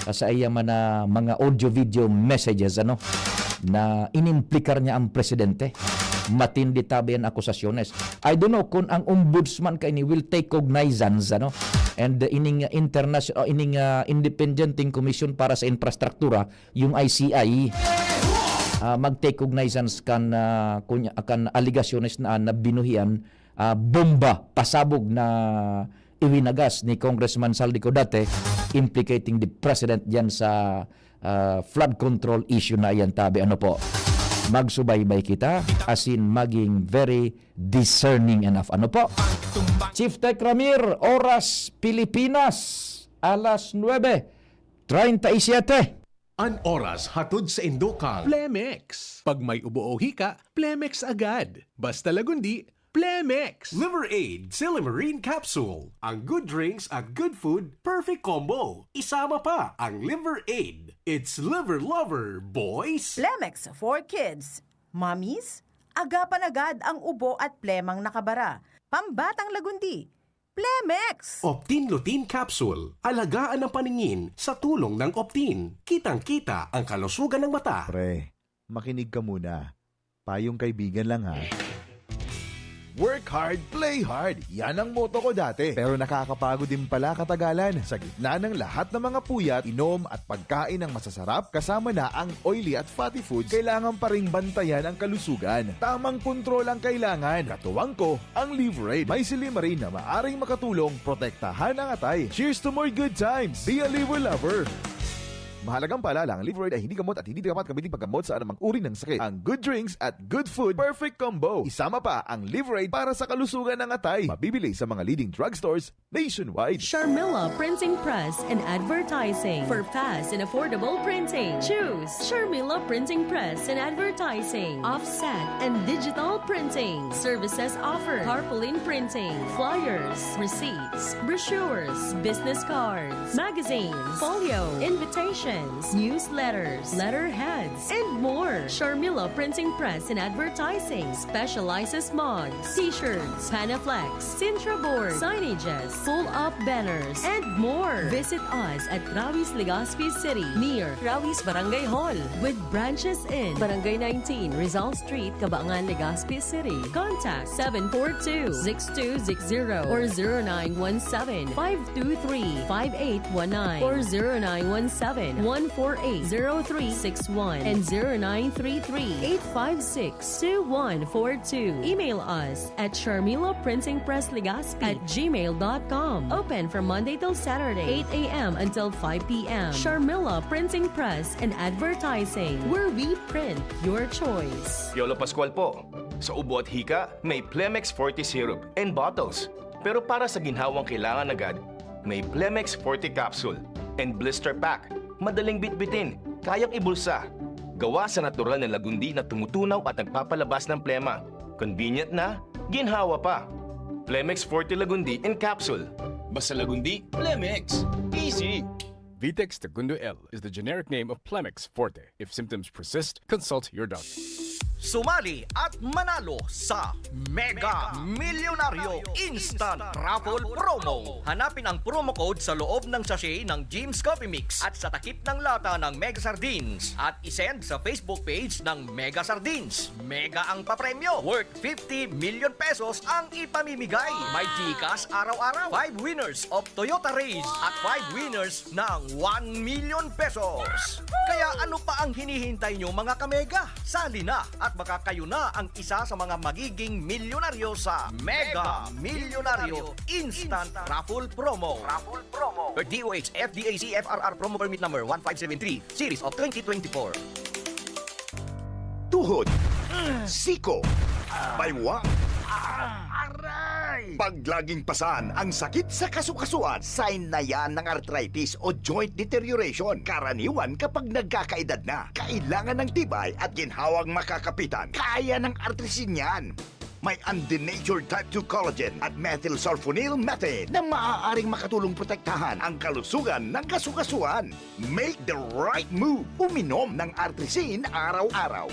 sa iya man mga audio-video messages na inimplikar niya ang presidente. Matindi tabi ang akusasyones. I don't know kung ang ombudsman kaini will take cognizance and ining international ining independent commission para sa infrastruktura, yung ICI, mag-take cognizance kan aligasyones na binuhian bomba pasabog na iwinagas ni Congressman Saldico dati, implicating the president diyan sa flood control issue na yan tabi. Magsubaybay kita asin maging very discerning enough. Chief Tekramir, oras Pilipinas, alas 9:37. An oras hatod sa Indokal. Plemex. Pag may ubo o hika, Plemex agad. Basta lagundi, Plemex. Liver Aid Silimarine Capsule. Ang good drinks at good food, perfect combo. Isama pa ang Liver Aid. It's liver lover, boys! Plemex for kids. Mommies, agapan agad ang ubo at plemang nakabara. Pambatang lagundi. Plemex! Optin Lutein Capsule. Alagaan ang paningin sa tulong ng Optin. Kitang-kita ang kalusugan ng mata. Pre, makinig ka muna. Payong kaibigan lang ha. Work hard, play hard. Yan ang motto ko dati. Pero nakakapagod din pala katagalan. Sa gitna ng lahat ng mga puyat, inom at pagkain ng masasarap, kasama na ang oily at fatty foods, kailangan pa ring bantayan ang kalusugan. Tamang kontrol ang kailangan. Katuwang ko, ang Liverade. May silimarin na maaring makatulong protektahan ang atay. Cheers to more good times. Be a liver lover. Mahalagang paalala, ang Liverade ay hindi gamot at hindi dapat gamitin paggamot sa anumang uri ng sakit. Ang good drinks at good food, perfect combo. Isama pa ang Liverade para sa kalusugan ng atay. Mabibili sa mga leading drugstores nationwide. Sharmila Printing Press and Advertising. For fast and affordable printing, choose Sharmila Printing Press and Advertising. Offset and digital printing. Services offered: tarpaulin printing, flyers, receipts, brochures, business cards, magazines, folio, invitations, newsletters, letterheads, and more. Sharmila Printing Press and Advertising specializes mugs, t-shirts, Panaflex, Sintra board, signages, full-up banners, and more. Visit us at Rawis, Legazpi City, near Rawis Barangay Hall, with branches in Barangay 19, Rizal Street, Cabangan, Legazpi City. Contact 742-6260 or 0917-523-5819 or 0917-148-0361 and 0933-856-2142. Email us at sharmilaprintingpresslegazpi@gmail.com. Open from Monday till Saturday, 8 a.m. until 5 p.m. Sharmila Printing Press and Advertising, where we print your choice. Yolo Pascual po. Sa ubo at hika, may Plemex Forte Syrup and bottles. Pero para sa ginhawang kailangan agad, may Plemex Forte Capsule and Blister Pack. Madaling bitbitin, kayang ibulsa. Gawa sa natural na lagundi na tumutunaw at nagpapalabas ng plema. Convenient na, ginhawa pa. Plemex Forte Lagundi in Capsule. Basta lagundi, Plemex. Easy! Vitex Segundo L is the generic name of Plemex Forte. If symptoms persist, consult your doctor. Sumali at manalo sa Mega Milyonaryo Instant Raffle Promo. Hanapin ang promo code sa loob ng sachet ng Jim's Coffee Mix at sa takip ng lata ng Mega Sardines at isend sa Facebook page ng Mega Sardines. Mega ang papremyo, worth 50 million pesos ang ipamimigay. May Gcash araw-araw, 5 winners of Toyota Race at 5 winners ng 1 million pesos. Kaya ano pa ang hinihintay nyo mga kamega? Sali na at baka kayo na ang isa sa mga magiging milyonaryo sa Mega Milyonaryo Instant Raffle Promo. Per DOH FDAC FRR Promo Permit Number 1573 Series of 2024. Tuhod, siko, baywang, pag laging pasan ang sakit sa kasukasuan, sign na yan ng arthritis o joint deterioration. Karaniwan kapag nagkakaedad na, kailangan ng tibay at ginhawang makakapitan. Kaya ng artrisin yan. May undenatured type 2 collagen at methylsulfonyl methane na maaaring makatulong protektahan ang kalusugan ng kasukasuan. Make the right move. Uminom ng artrisin araw-araw.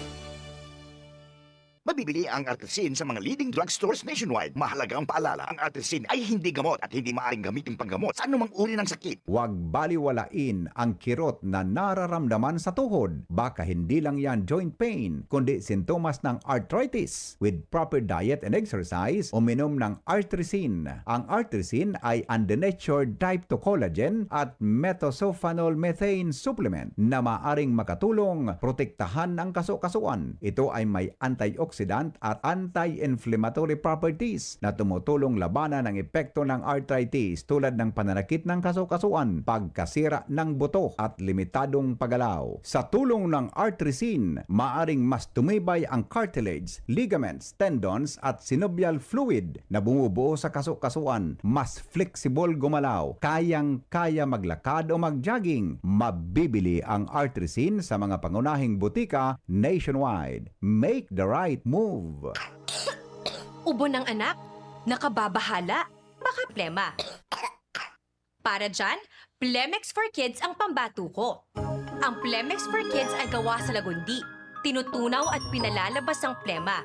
Mabibili ang artrisin sa mga leading drugstores nationwide. Mahalagang paalala, ang artrisin ay hindi gamot at hindi maaaring gamitin panggamot sa anumang uri ng sakit. Huwag baliwalain ang kirot na nararamdaman sa tuhod. Baka hindi lang yan joint pain, kundi sintomas ng arthritis. With proper diet and exercise, uminom ng artrisin. Ang artrisin ay undenatured type 2 collagen at methylsulfonyl methane supplement na maaaring makatulong protektahan ang kasukasuan. Ito ay may antioxidant at anti-inflammatory properties na tumutulong labanan ang epekto ng arthritis tulad ng pananakit ng kasukasuan, pagkasira ng buto at limitadong paggalaw. Sa tulong ng artrisin, maaring mas tumibay ang cartilage, ligaments, tendons at synovial fluid na bumubuo sa kasukasuan, mas flexible gumalaw, kayang-kaya maglakad o mag-jogging. Mabibili ang artrisin sa mga pangunahing butika nationwide. Make the right move. Ubo ng anak? Nakababahala? Baka plema. Para dyan, Plemex for Kids ang pambatuko. Ang Plemex for Kids ay gawa sa lagundi. Tinutunaw at pinalalabas ang plema.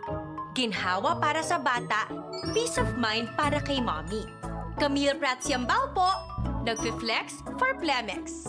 Ginhawa para sa bata, peace of mind para kay mommy. Camille Pratsiambao po, nagfi-flex for Plemex.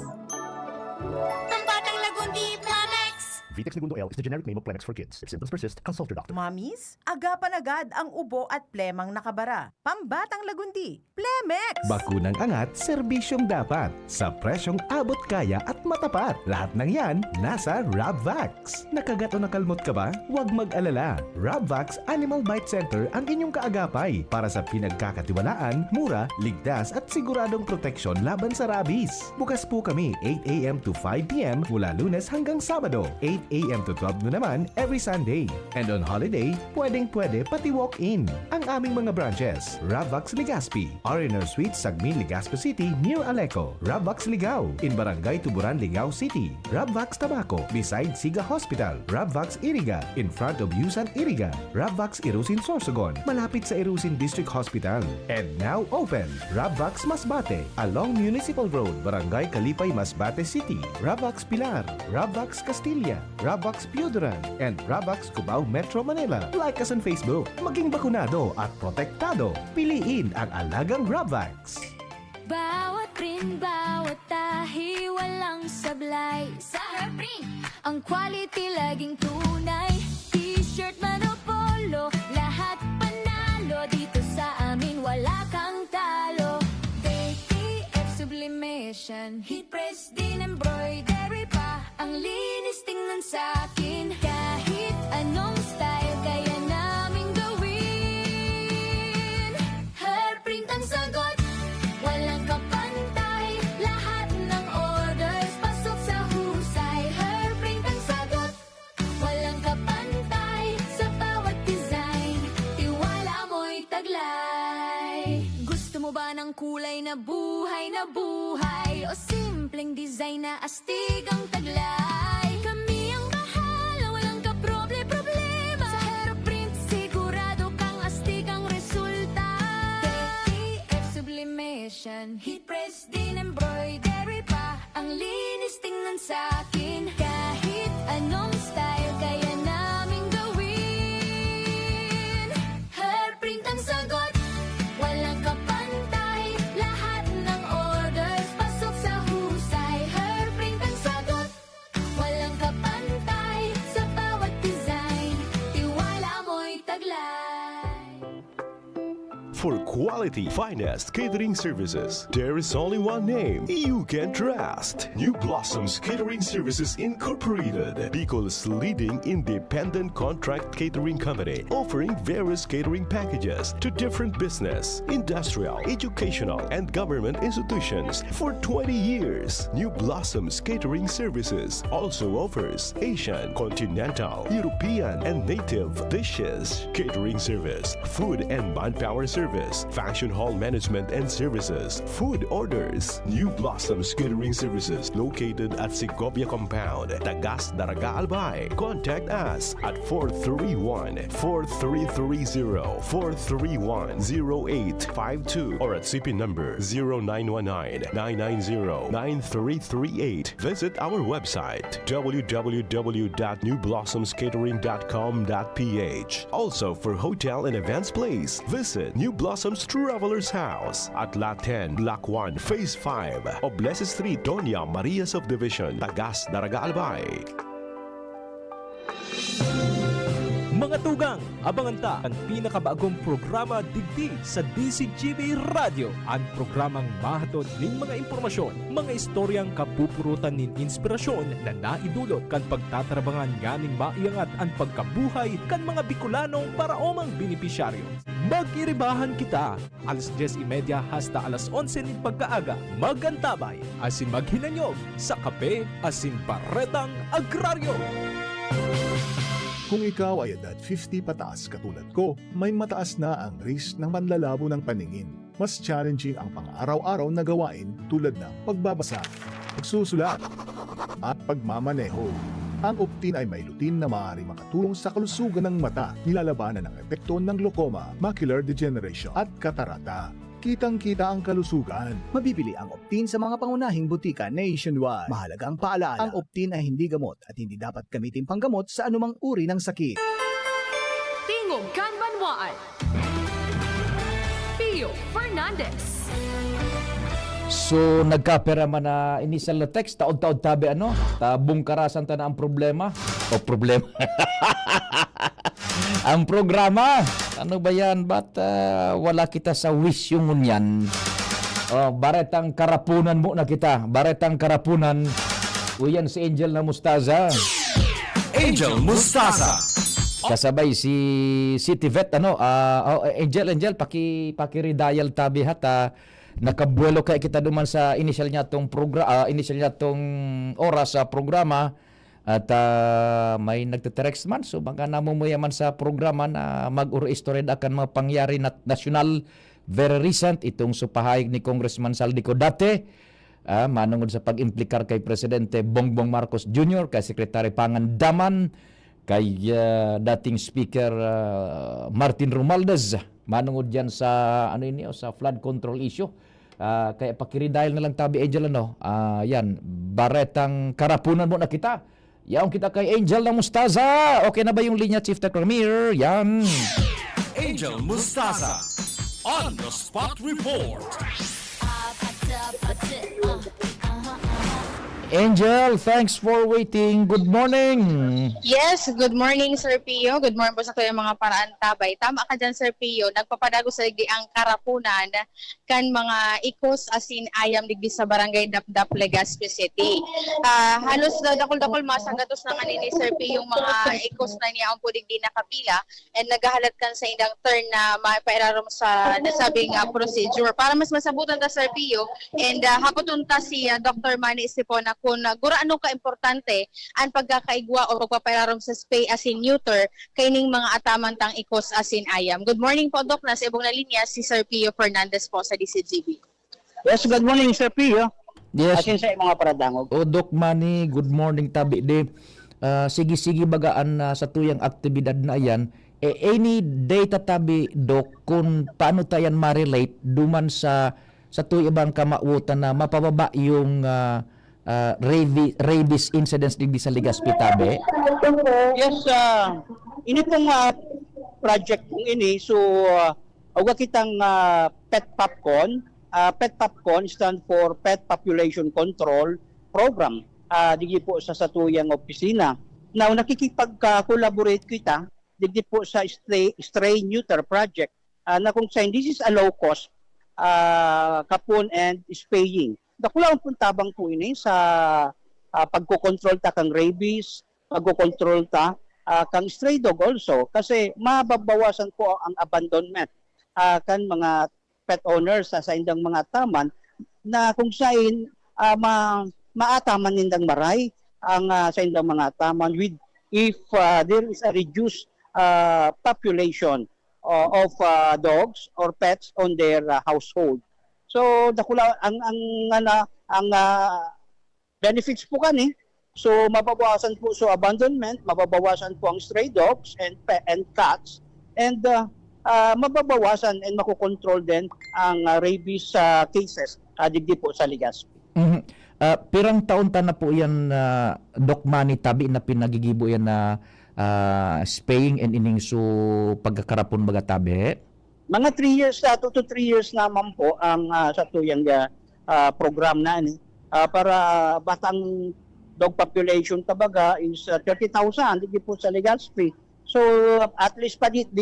Pambatang Lagundi, Plemex! Vitex Segundo L is the generic name of Plemex for kids. If symptoms persist, consult your doctor. Mamis, agapan agad ang ubo at plemang nakabara. Pambatang Lagundi, Plemex! Bakunang angat, serbisyong dapat. Sa presyong abot kaya at matapat. Lahat ng yan, nasa Rabvax. Nakagat o nakalmot ka ba? Huwag mag-alala. Rabvax Animal Bite Center ang inyong kaagapay para sa pinagkakatiwalaan, mura, ligtas at siguradong proteksyon laban sa rabies. Bukas po kami 8 a.m. to 5 p.m. mula Lunes hanggang Sabado, 8 a.m. to 12 noon naman every Sunday. And on holiday, pwedeng-pwede pati walk-in. Ang aming mga branches, Rabvax Legazpi, R&R Suite, Sagmin, Legazpi City, near Aleco. Rabvax Ligao, in Barangay Tuburan, Ligao City. Rabvax Tabaco, beside Siga Hospital. Rabvax Iriga, in front of Yusan Iriga. Rabvax Irusin Sorsogon, malapit sa Irusin District Hospital. And now open, Rabvax Masbate, along Municipal Road, Barangay Kalipay, Masbate City. Rabvax Pilar, Rabvax Castilla, Rabvax Pioduran, and Rabvax Cubao Metro Manila. Like us on Facebook. Maging bakunado at protektado. Piliin ang alagang Rabvax. Bawat print, bawat tahi, walang sablay. Sa Herprint, ang quality laging tunay. T-shirt man o polo, lahat panalo. Dito sa amin, wala kang talo. KTF Sublimation, heat press din embroidery pa. Ang linis tingnan sa'kin. Kahit anong style, kaya namin gawin. Herprint ang sagot, walang kapantay. Lahat ng orders, pasok sa husay. Herprint ang sagot, walang kapantay. Sa bawat design, tiwala mo'y taglay. Gusto mo ba ng kulay na buhay na buhay? O simpleng design na astig ang taglay? Kami ang bahala, walang kaproble-problema. Sa Herprint, sigurado kang astig ang resulta. KTF Sublimation, heat press din embroidery pa. Ang linis tingnan sa'kin. Kahit anong style, kaya namin gawin. Herprint ang sagot, walang kapantay. Lahat ng orders, pasok sa husay. Herprint ang sagot, walang kapantay. Sa bawat design, tiwala mo'y taglay. For quality, finest catering services, there is only one name you can trust. New Blossoms Catering Services Incorporated, Bicol's leading independent contract catering company, offering various catering packages to different business, industrial, educational, and government institutions for 20 years. New Blossoms Catering Services also offers Asian, continental, European, and native dishes, catering service, food and manpower service, function hall management and services, food orders. New Blossoms Catering Services located at Segovia Compound, Tagas, Daraga, Albay. Contact us at 431-4330, 431-0852 or at CP number 0919-990-9338. Visit our website www.newblossomscatering.com.ph. Also for hotel and events place, visit New Blossoms Travelers House at Lot 10, Block 1, Phase 5, Oblese Street, Doña Maria Subdivision, Tagas, Daraga, Albay. Mga tugang, abangan ta ang pinakabagong programa digdi sa DCGB Radio. Ang programang mahatod ning mga impormasyon, mga istoryang kapupurutan nin inspirasyon na naidulot kan pagtatrabangan nganing maiangat ang pagkabuhay kan mga Bicolanong paraomang benepisyaryo. Mag-iribahan kita alas 10:30 hasta alas 11 ning pagkaaga. Magantabay asin maghinanyog sa kape asin paretang agraryo. Kung ikaw ay edad 50 pataas katulad ko, may mataas na ang risk ng panlalabo ng paningin. Mas challenging ang pang-araw-araw na gawain tulad ng pagbabasa, pagsusulat, at pagmamaneho. Ang Optin ay may lutin na maaari makatulong sa kalusugan ng mata, nilalabanan ng epekto ng glaucoma, macular degeneration at katarata. Kitang-kita ang kalusugan. Mabibili ang Optin sa mga pangunahing butika nationwide. Mahalagang paalala, ang Optin ay hindi gamot at hindi dapat gamitin panggamot sa anumang uri ng sakit. Tingog Kanbanwaan. Pio Fernandez. So nagkapera man na initial na text, taod-taod tabi ano, tabong karasan ta na ang problema. O problema. Ang programa. Ano ba yan? Ba't wala kita sa wish yung ngunyan? Oh, baretang karapunan mo na kita. Baretang karapunan. Uyan si Angel na Mustaza. Angel Mustaza. Kasabay si City Vet ano, Angel paki-redial tabi hat nakabuelo kay kita duman sa initial niya tong oras sa programa at may nagte-text man so baka namumuyaman sa programa na mag-uri-story akan mga pangyari nasyonal very recent itong supahayag ni Congressman Saldico dati manungod sa pag-implikar kay Presidente Bongbong Marcos Jr., kay Secretary Pangandaman, kay dating Speaker Martin Romualdez manungod diyan sa sa flood control issue. Kaya pakiridahil na lang tabi Angel yan baretang karapunan mo na kita. Yaong kita kay Angel na Mustaza. Okay na ba yung linya Chief Tech Ramir? Yan. Angel Mustaza on the spot report. Angel, thanks for waiting. Good morning. Yes, good morning Sir Pio. Good morning po sa kayong mga paraan tabay. Tama ka dyan Sir Pio. Nagpapadago sa digdi ang karapunan kan mga ikos asin ayam digdi sa barangay Dapdap, Legazpi City. Halos dakol-dakol masagatos na kanini Sir Pio yung mga ikos na niya ang po digdi nakapila and nagahalat kan sa indang turn na maipairarom sa nasabing procedure. Para mas masabutan ta Sir Pio and hapon ta si Dr. Manny Sipona kung guraano ka-importante ang pagkakaigwa o pagpapailarom sa spay asin neuter kaining mga atamantang ikos asin ayam. Good morning po, Doc. Nasa ibong na linya si Sir Pio Fernandez po sa DCGB. Yes, good morning Sir Pio. Yes. Asin sa mga paradangog. O Doc Manny, good morning tabi de. Sige-sige bagaan sa tuyang aktibidad na yan. Any data tabi Doc kung paano tayan ma-relate duman sa tuyang kamautan na mapababa yung rabies incidents digdi sa Legazpi tabi? Yes, ini pong project kong ini so awag kitang Pet Popcorn. Pet Popcorn stand for Pet Population Control Program. Digi po sa satuyang opisina. Now nakikipag-collaborate kita digi po sa stray neuter project na kung saan this is a low cost kapon and spaying. Dakulaang puntabang po ini sa pagkokontrol ta kang rabies, pagkokontrol ta kang stray dog also kasi mababawasan po ang abandonment kan mga pet owners sa indang mga taman na kung saan maataman nindang maray ang sa indang mga taman with if there is a reduced population of dogs or pets on their household. So dakula ang benefits po kani. So mababawasan po so abandonment, mababawasan po ang stray dogs and cats and mababawasan and makokontrol din ang rabies cases digdi po sa Legazpi. Mm-hmm. Pirang taon ta na po yan Doc Manny tabi na pinagigibo yan na spaying and ining so pagkakarapon baga tabi? Mga 3 years, 2 to 3 years naman po ang sa tuyang program na ni para batang dog population tabaga is 30,000 dito po sa Legazpi. So at least pa diit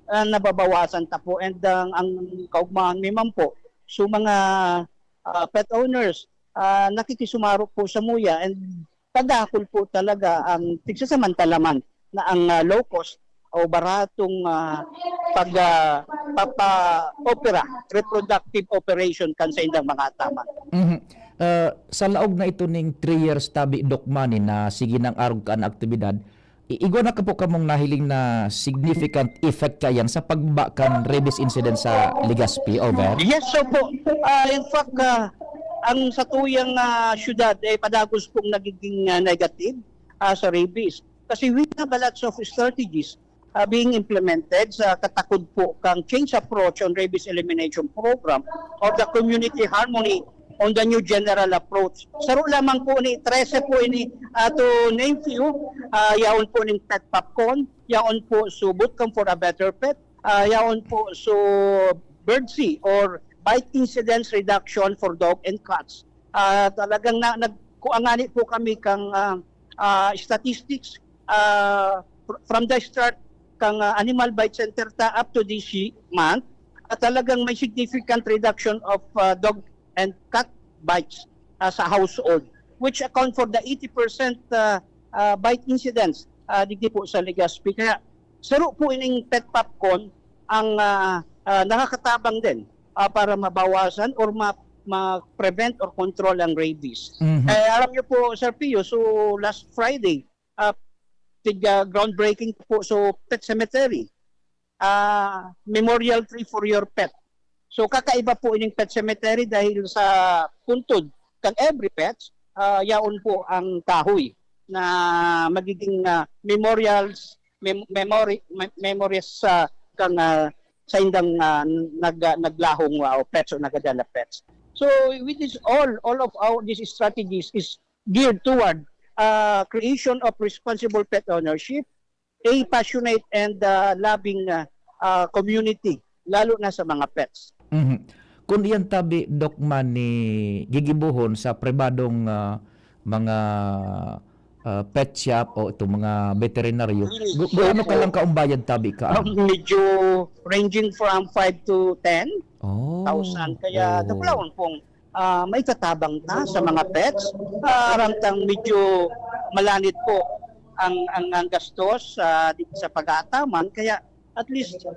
nababawasan ta po and ang kaugmahan naman po so mga pet owners nakikisumaro po sa muya and padakol po talaga ang tigsasamantalaman na ang low cost o baratong opera reproductive operation kan sa indang mga taman. Mm-hmm. Sa laog na ito ning 3 years tabi Doc Manny na sige nang arog kaan aktibidad, igo na ka po kamong nahiling na significant effect kayan sa pagbakan rabies incident sa Legazpi, over? Yes, so po. In fact, ang sa tuyang syudad ay padagos pong nagiging negative sa rabies. Kasi we have lots of strategies being implemented sa katakod po kang change approach on rabies elimination program of the community harmony on the new general approach. Saro lamang po ni 13 po ini to name few, yaon po ning Pet Popcorn, yaon po so Bootcamp for a Better Pet, yaon po so birdsie or bite incidence reduction for dog and cats. Talagang nagkuangani po kami kang statistics from the start kang animal bite center ta up to this month. At talagang may significant reduction of dog and cat bites sa household, which account for the 80% bite incidence digdi po sa Legazpi. Kaya saro po ining pet popcorn ang nakakatabang din para mabawasan or ma-prevent or control ang rabies. Alam niyo po, Sir Pio, so last Friday, groundbreaking po so pet cemetery. Memorial tree for your pet. So kakaiba po ining pet cemetery dahil sa puntod kang every pets, yaon po ang kahoy na magiging memories kang sa indang naglahong pets o nagadala pets. So with this all of our these strategies is geared toward creation of responsible pet ownership, a passionate and loving community, lalo na sa mga pets. Kung iyan tabi, Doc Manny, gigibuhon sa pribadong mga pet shop o itong mga veterinaryo, gaano ka lang kaumbayad tabi ka? Medyo ranging from 5 to 10,000. Kaya taplawon pong may tatabang na sa mga pets. Ramtang medyo malanit po ang gastos sa pag-aataman. Kaya at least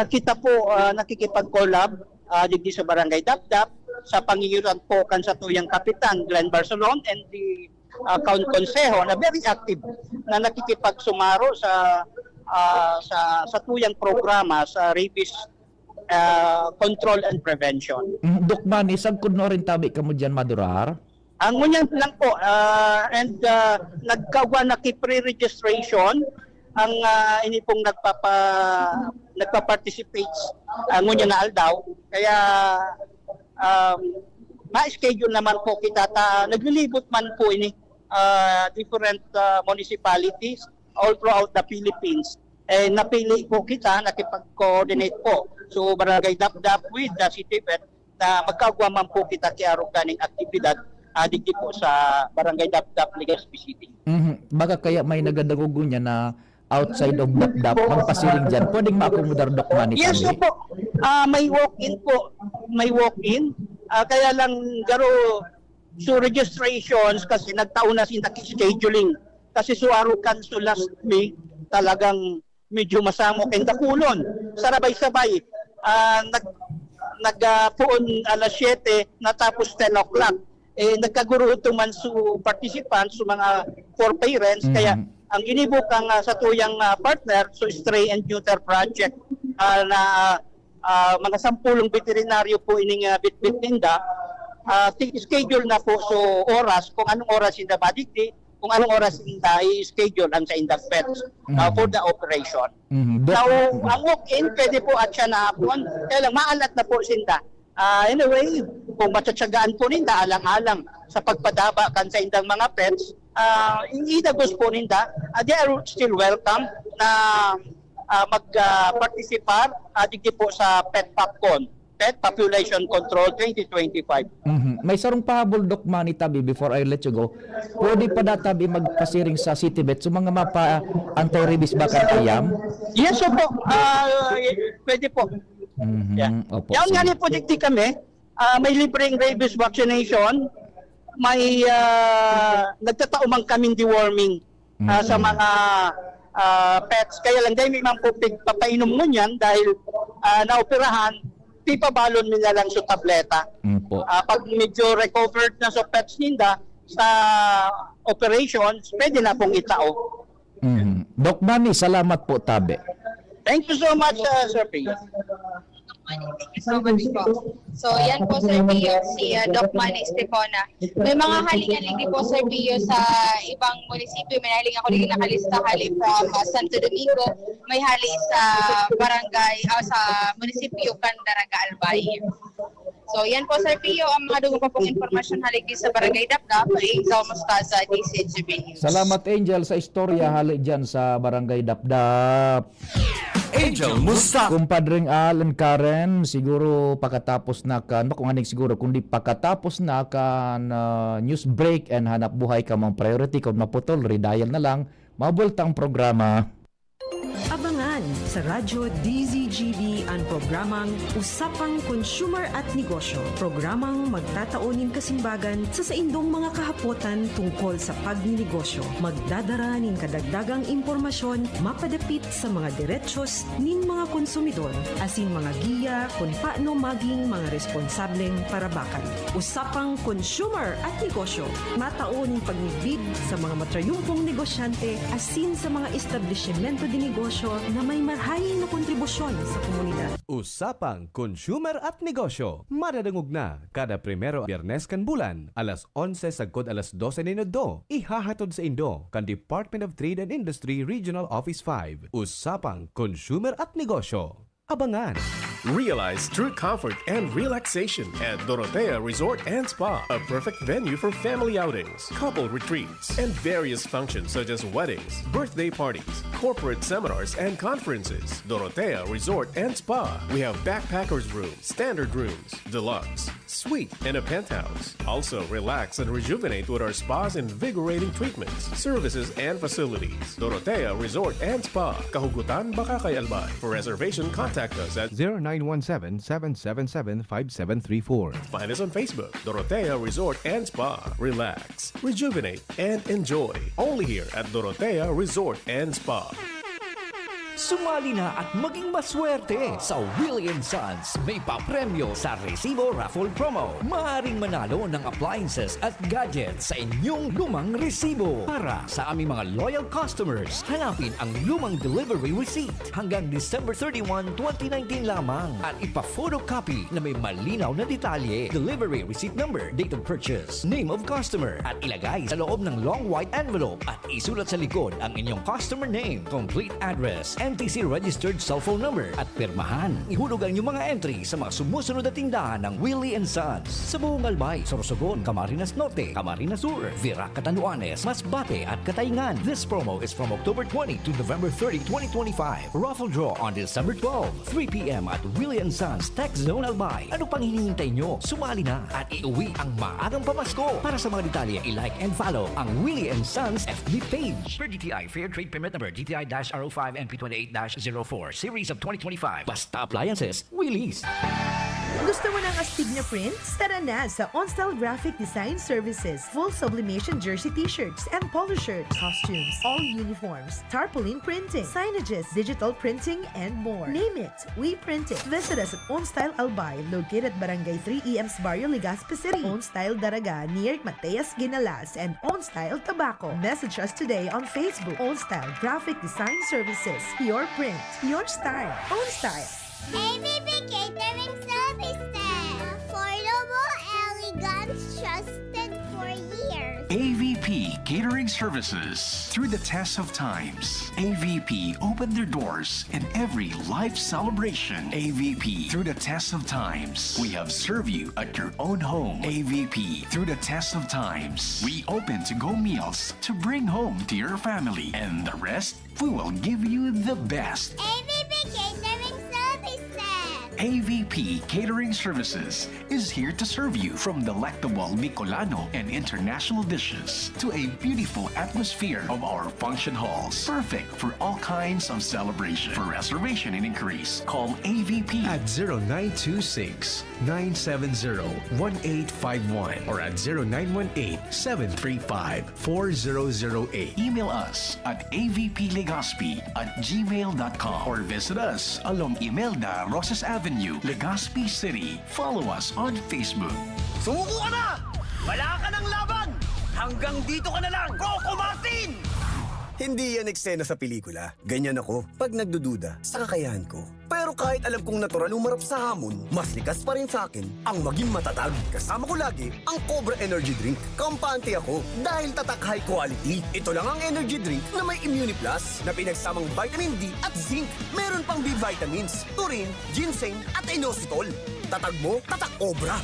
kita po nakikipag-collab digdi sa Barangay Dapdap sa pangingiran po kan sa tuyang kapitan Glenn Barcelon and the Count Consejo na very active na nakikipagsumaro sa tuyang programa sa rabies control and prevention. Doc Manny, sagkod no rin tabi ka mo dyan madurar? Ang ngunyan lang po, and nagkawa na pre-registration ang ini pong nagpa-participate ngunyan na aldaw. Kaya ma-schedule naman po kita. Naglilibot man po ini different municipalities all throughout the Philippines. Napili po kita, nakipag-coordinate po. So Barangay Dapdap with the City Vet na magkagawa man po kita kiarog kaning aktibidad digdi po sa Barangay Dapdap, Legazpi City. Baka kaya may nagadagugo niya na outside of Dapdap, magpasiring dyan. Pwedeng ma-accommodar, Doc Manny? Yes po. May walk-in po. May walk-in. Kaya lang garo so registrations kasi nagtaon na sin scheduling. Kasi suarukan so last May talagang medyo masamok and dakulon. Sarabay-sabay. Nagpuon alas 7 natapos 10 o'clock. Nagkaguro ito man su participants, su mga for parents. Kaya ang ginibukang sa tuyang partner, so Stray and Neuter Project na mga 10 veterinaryo po ining bit-bit ninda, schedule na po so oras, kung anong oras inda madigdi, kung anong oras inda i-schedule ang sa indang pets for the operation. Now, ang walk-in, pwede po at siya na hapon, kaya lang maalat na po sinda. Anyway, kung matsatsagaan po ninda, alang-alang sa pagpadaba kan sa indang mga pets, idagos po ninda, they are still welcome na mag-participar digdi po sa Pet Popcorn, Pet Population Control 2025. May sarong pahabol, Doc Manny, tabi, before I let you go. Pwede pa databi magpasiring sa City Vet so mga mapa anti-rabies bakang ayam? Yes, po. Pwede po. Opo, Yan nga ni po digdi kami, may libreng rabies vaccination, may nagtataumang kaming deworming sa mga pets. Kaya lang dahil may mga papainom mo niyan dahil naoperahan, pipabalon nila lang sa tableta. Pag medyo recovered na sa pets ninda sa operations, pwede na pong itao. Doc Manny, salamat po tabi. Thank you so much, Sir P. So yan po, Sir Pio, si Doc Manny Estefona. May mga halingan din po, Sir Pio, sa ibang munisipyo. May haling ako din nakalista, hali from Santo Domingo. May hali sa barangay, sa munisipyo Candaraga, Albay. So yan po Sir Pio ang mga dugo pa pong impormasyon haligi sa Barangay Dapdap, Angel Mostaza, DCGB News. Salamat Angel sa istorya hali dyan sa Barangay Dapdap. Angel Mustafa. Kumpadring Alan Karen, siguro pagkatapos na ka, kung aning siguro, kundi pagkatapos na ka news break and hanap buhay ka mga priority, kung maputol, redial na lang, mabultang programa. Abangan sa Radyo DZGB ang programang Usapang Consumer at Negosyo. Programang magtataunin kasimbagan sa saindong mga kahapotan tungkol sa pagninegosyo. Magdadara nin kadagdagang impormasyon mapadapit sa mga diretsyon nin mga konsumidor asin mga giya kung paano maging mga responsableng parabakan. Usapang Consumer at Negosyo. Mataunin pagnibid sa mga matrayumpong negosyante asin sa mga establishmento di negosyo na may marhaing na kontribusyon sa komunidad. Usapang Consumer at Negosyo. Madadangog na kada primero Biyernes kan bulan, alas 11 sagkod alas 12 ninodo. Ihahatod sa Indo kan Department of Trade and Industry Regional Office 5. Usapang Consumer at Negosyo. Abangan! Realize true comfort and relaxation at Dorotea Resort and Spa, a perfect venue for family outings, couple retreats, and various functions such as weddings, birthday parties, corporate seminars, and conferences. Dorotea Resort and Spa. We have backpackers rooms, standard rooms, deluxe, suite, and a penthouse. Also, relax and rejuvenate with our spa's invigorating treatments, services, and facilities. Dorotea Resort and Spa, Kahugutan, Bakakay, Albay. For reservation, contact us at 0917-777-5734. Find us on Facebook, Dorotea Resort and Spa. Relax, rejuvenate, and enjoy. Only here at Dorotea Resort and Spa. Sumali na at maging maswerte sa Willie & Sons. May papremyo sa Resibo Raffle Promo. Maaaring manalo ng appliances at gadgets sa inyong lumang resibo. Para sa aming mga loyal customers, hanapin ang lumang delivery receipt hanggang December 31, 2019 lamang at ipa-photocopy na may malinaw na detalye, delivery receipt number, date of purchase, name of customer at ilagay sa loob ng long white envelope at isulat sa likod ang inyong customer name, complete address, NTC registered cellphone number at pirmahan. Ihulog ang inyong mga entry sa mga sumusunod na tindahan ng Willie & Sons sa buong Albay, Sorsogon, Camarines Norte, Camarines Sur, Virac, Catanduanes, Masbate at Katayngan. This promo is from October 20 to November 30, 2025. Raffle draw on December 12, 3 p.m. at Willie & Sons Tech Zone Albay. Ano pang hinihintay nyo? Sumali na at iuwi ang maagang pamasko. Para sa mga detalye, i-like and follow ang Willie & Sons FB page. Per DTI Fair Trade Permit Number DTI-R05 NP28-04 Series of 2025. Basta Appliances, Willie's. Gusto mo ng astig na prints? Tara na sa OnStyle Graphic Design Services. Full sublimation jersey t-shirts and polo shirts, costumes, all uniforms, tarpaulin printing, signages, digital printing, and more. Name it, we print it. Visit us at OnStyle Albay, located at Barangay 3 EMS Barrio, Legazpi City. OnStyle Daraga, near Mateas Ginalas, and OnStyle Tobacco. Message us today on Facebook. OnStyle Graphic Design Services. Your print, your style. OnStyle. ABB Catering Services. Affordable, elegant, trusted for years. AVP Catering Services. Through the test of times, AVP opened their doors in every life celebration. AVP, through the test of times, we have served you at your own home. AVP, through the test of times, we open to-go meals to bring home to your family. And the rest, we will give you the best. AVP Catering Services. AVP Catering Services is here to serve you from delectable Bicolano and international dishes to a beautiful atmosphere of our function halls. Perfect for all kinds of celebration. For reservation and inquiries, call AVP at 0926-970-1851 or at 0918-735-4008. Email us at avplegazpi@gmail.com or visit us along Imelda Rosas Avenue, Legazpi City. Follow us on Facebook. Sumuko ka na! Wala ka ng laban! Hanggang dito ka na lang, Coco Martin! Hindi yan eksena sa pelikula. Ganyan ako pag nagdududa sa kakayahan ko. Pero kahit alam kong natural umarap sa hamon, mas likas pa rin sa akin ang maging matatag. Kasama ko lagi ang Cobra Energy Drink. Kampante ako dahil tatak high quality. Ito lang ang energy drink na may Immune Plus na pinagsamang vitamin D at zinc. Meron pang B vitamins, taurine, ginseng at inositol. Tatag mo, tatak Cobra.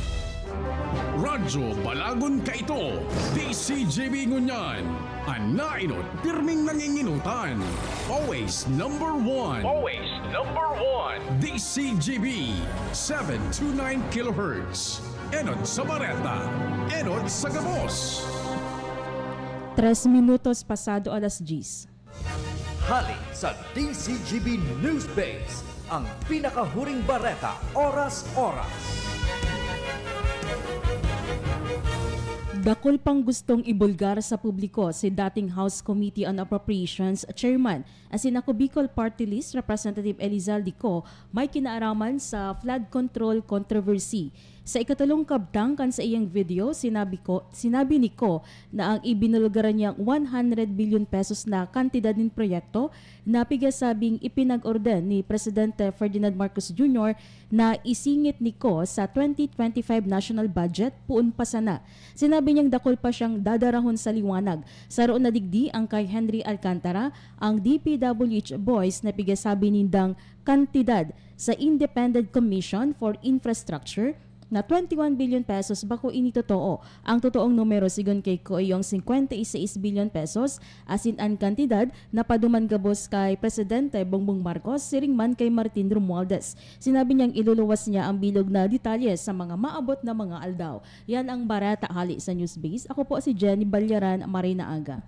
Radyo Balagon ka ito, DCGB Ngunyan, Anainot, pirming nanginginutan, always number one. Always number one. DCGB, 729 kHz, Enod sa Bareta, Enod sa Gabos. 3 minutos pasado alas 10. Hali sa DCGB News Base, ang pinakahuring bareta oras-oras. Dakol pang gustong ibulgar sa publiko si dating House Committee on Appropriations Chairman Asinako Bicol Party List Representative Elizalde Co may kinaaraman sa flood control controversy. Sa ikatulong kabtang kan sa iyang video, sinabi ni Co na ang ibinulgaran niyang 100 billion pesos na kantidad ng proyekto na pigasabing ipinag-orden ni Presidente Ferdinand Marcos Jr. na isingit ni Co sa 2025 national budget puun pa sana. Sinabi niyang dakol pa siyang dadarahon sa liwanag. Sa roon na digdi ang kay Henry Alcantara, ang DPWH boys na pigasabi nindang kantidad sa Independent Commission for Infrastructure na 21 billion pesos bako ini totoo. Ang totoong numero sigon kay ko yung 56 billion pesos asin ang kantidad na paduman gabos kay Presidente Bongbong Marcos siring man kay Martin Romualdez. Sinabi niyang iluluwas niya ang bilog na detalye sa mga maabot na mga aldaw. Yan ang barata hali sa Newsbase. Ako po si Jenny Balyaran, Marina Aga.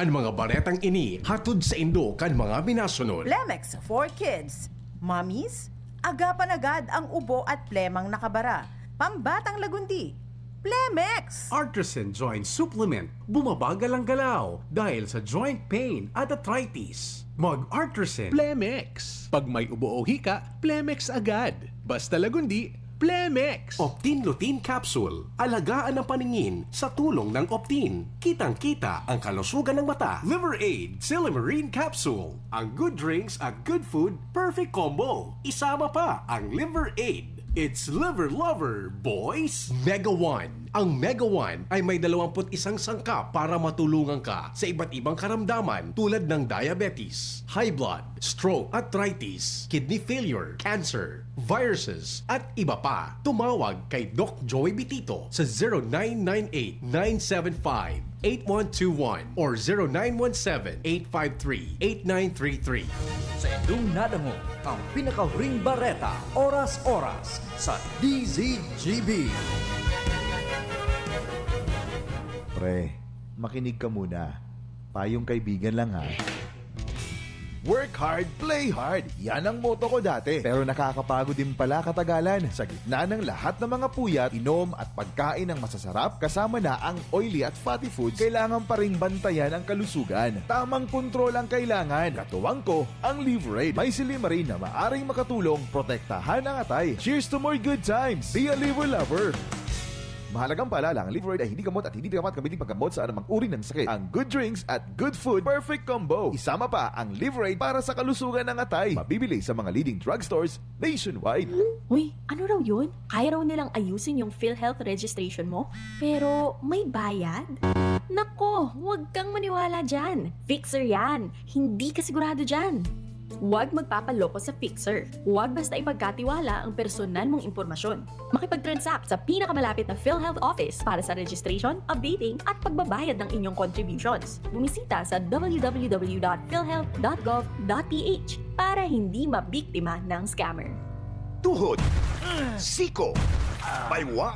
Ang mga baretang ini hatod sa Indo kan mga minasunod. Plemex for Kids. Mommies, agapan agad ang ubo at plemang nakabara. Pambatang lagundi, Plemex! Artisan Joint Supplement, bumabagal ang galaw dahil sa joint pain at arthritis. Mag-Artisan Plemex. Pag may ubo o hika, Plemex agad. Basta lagundi, Plemex. Optin Lutein Capsule, alagaan ang paningin sa tulong ng Optin. Kitang-kita ang kalusugan ng mata. Liver Aid Silimarine Capsule, ang good drinks at good food, perfect combo. Isama pa ang Liver Aid. It's Liver Lover, boys! Mega One. Ang Mega One ay may 21 sangkap para matulungan ka sa iba't ibang karamdaman tulad ng diabetes, high blood, stroke, arthritis, kidney failure, cancer, viruses, at iba pa. Tumawag kay Doc Joey Bitito sa 0998-975-8121 or 0917-853-8933. Sa inyong nadango, ang pinakahuring bareta oras-oras sa DZGB. Pre, makinig ka muna. Payong kaibigan lang ha. Work hard, play hard. Yan ang motto ko dati. Pero nakakapagod din pala katagalan. Sa gitna ng lahat ng mga puyat, inom at pagkain ng masasarap, kasama na ang oily at fatty foods, kailangan pa ring bantayan ang kalusugan. Tamang kontrol ang kailangan. Katuwang ko, ang Liver Aid. May Silimarine na maaring makatulong, protektahan ang atay. Cheers to more good times. Be a liver lover. Mahalagang paalala, ang Liver Aid ay hindi gamot at hindi dapat gamitin paggamot sa anumang uri ng sakit. Ang good drinks at good food, perfect combo. Isama pa ang Liver Aid para sa kalusugan ng atay. Mabibili sa mga leading drugstores nationwide. Uy, ano raw yun? Kaya raw nilang ayusin yung PhilHealth registration mo, pero may bayad? Nako, huwag kang maniwala dyan. Fixer yan. Hindi ka sigurado dyan. Huwag magpapaloko sa Fixer. Huwag basta ipagkatiwala ang personal mong impormasyon. Makipag-transact sa pinakamalapit na PhilHealth office para sa registration, updating at pagbabayad ng inyong contributions. Bumisita sa www.philhealth.gov.ph para hindi mabiktima ng scammer. Tuhod, siko, baywa,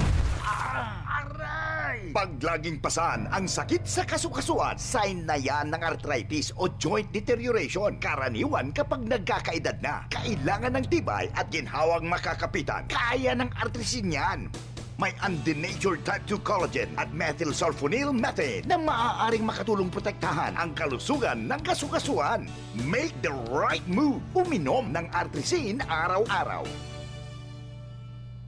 pag laging pasan ang sakit sa kasukasuan, sign na yan ng arthritis o joint deterioration. Karaniwan kapag nagkakaedad na, kailangan ng tibay at ginhawang makakapitan. Kaya ng artrisin yan. May undenatured type 2 collagen at methylsulfonyl methane na maaaring makatulong protektahan ang kalusugan ng kasukasuan. Make the right move. Uminom ng artrisin araw-araw.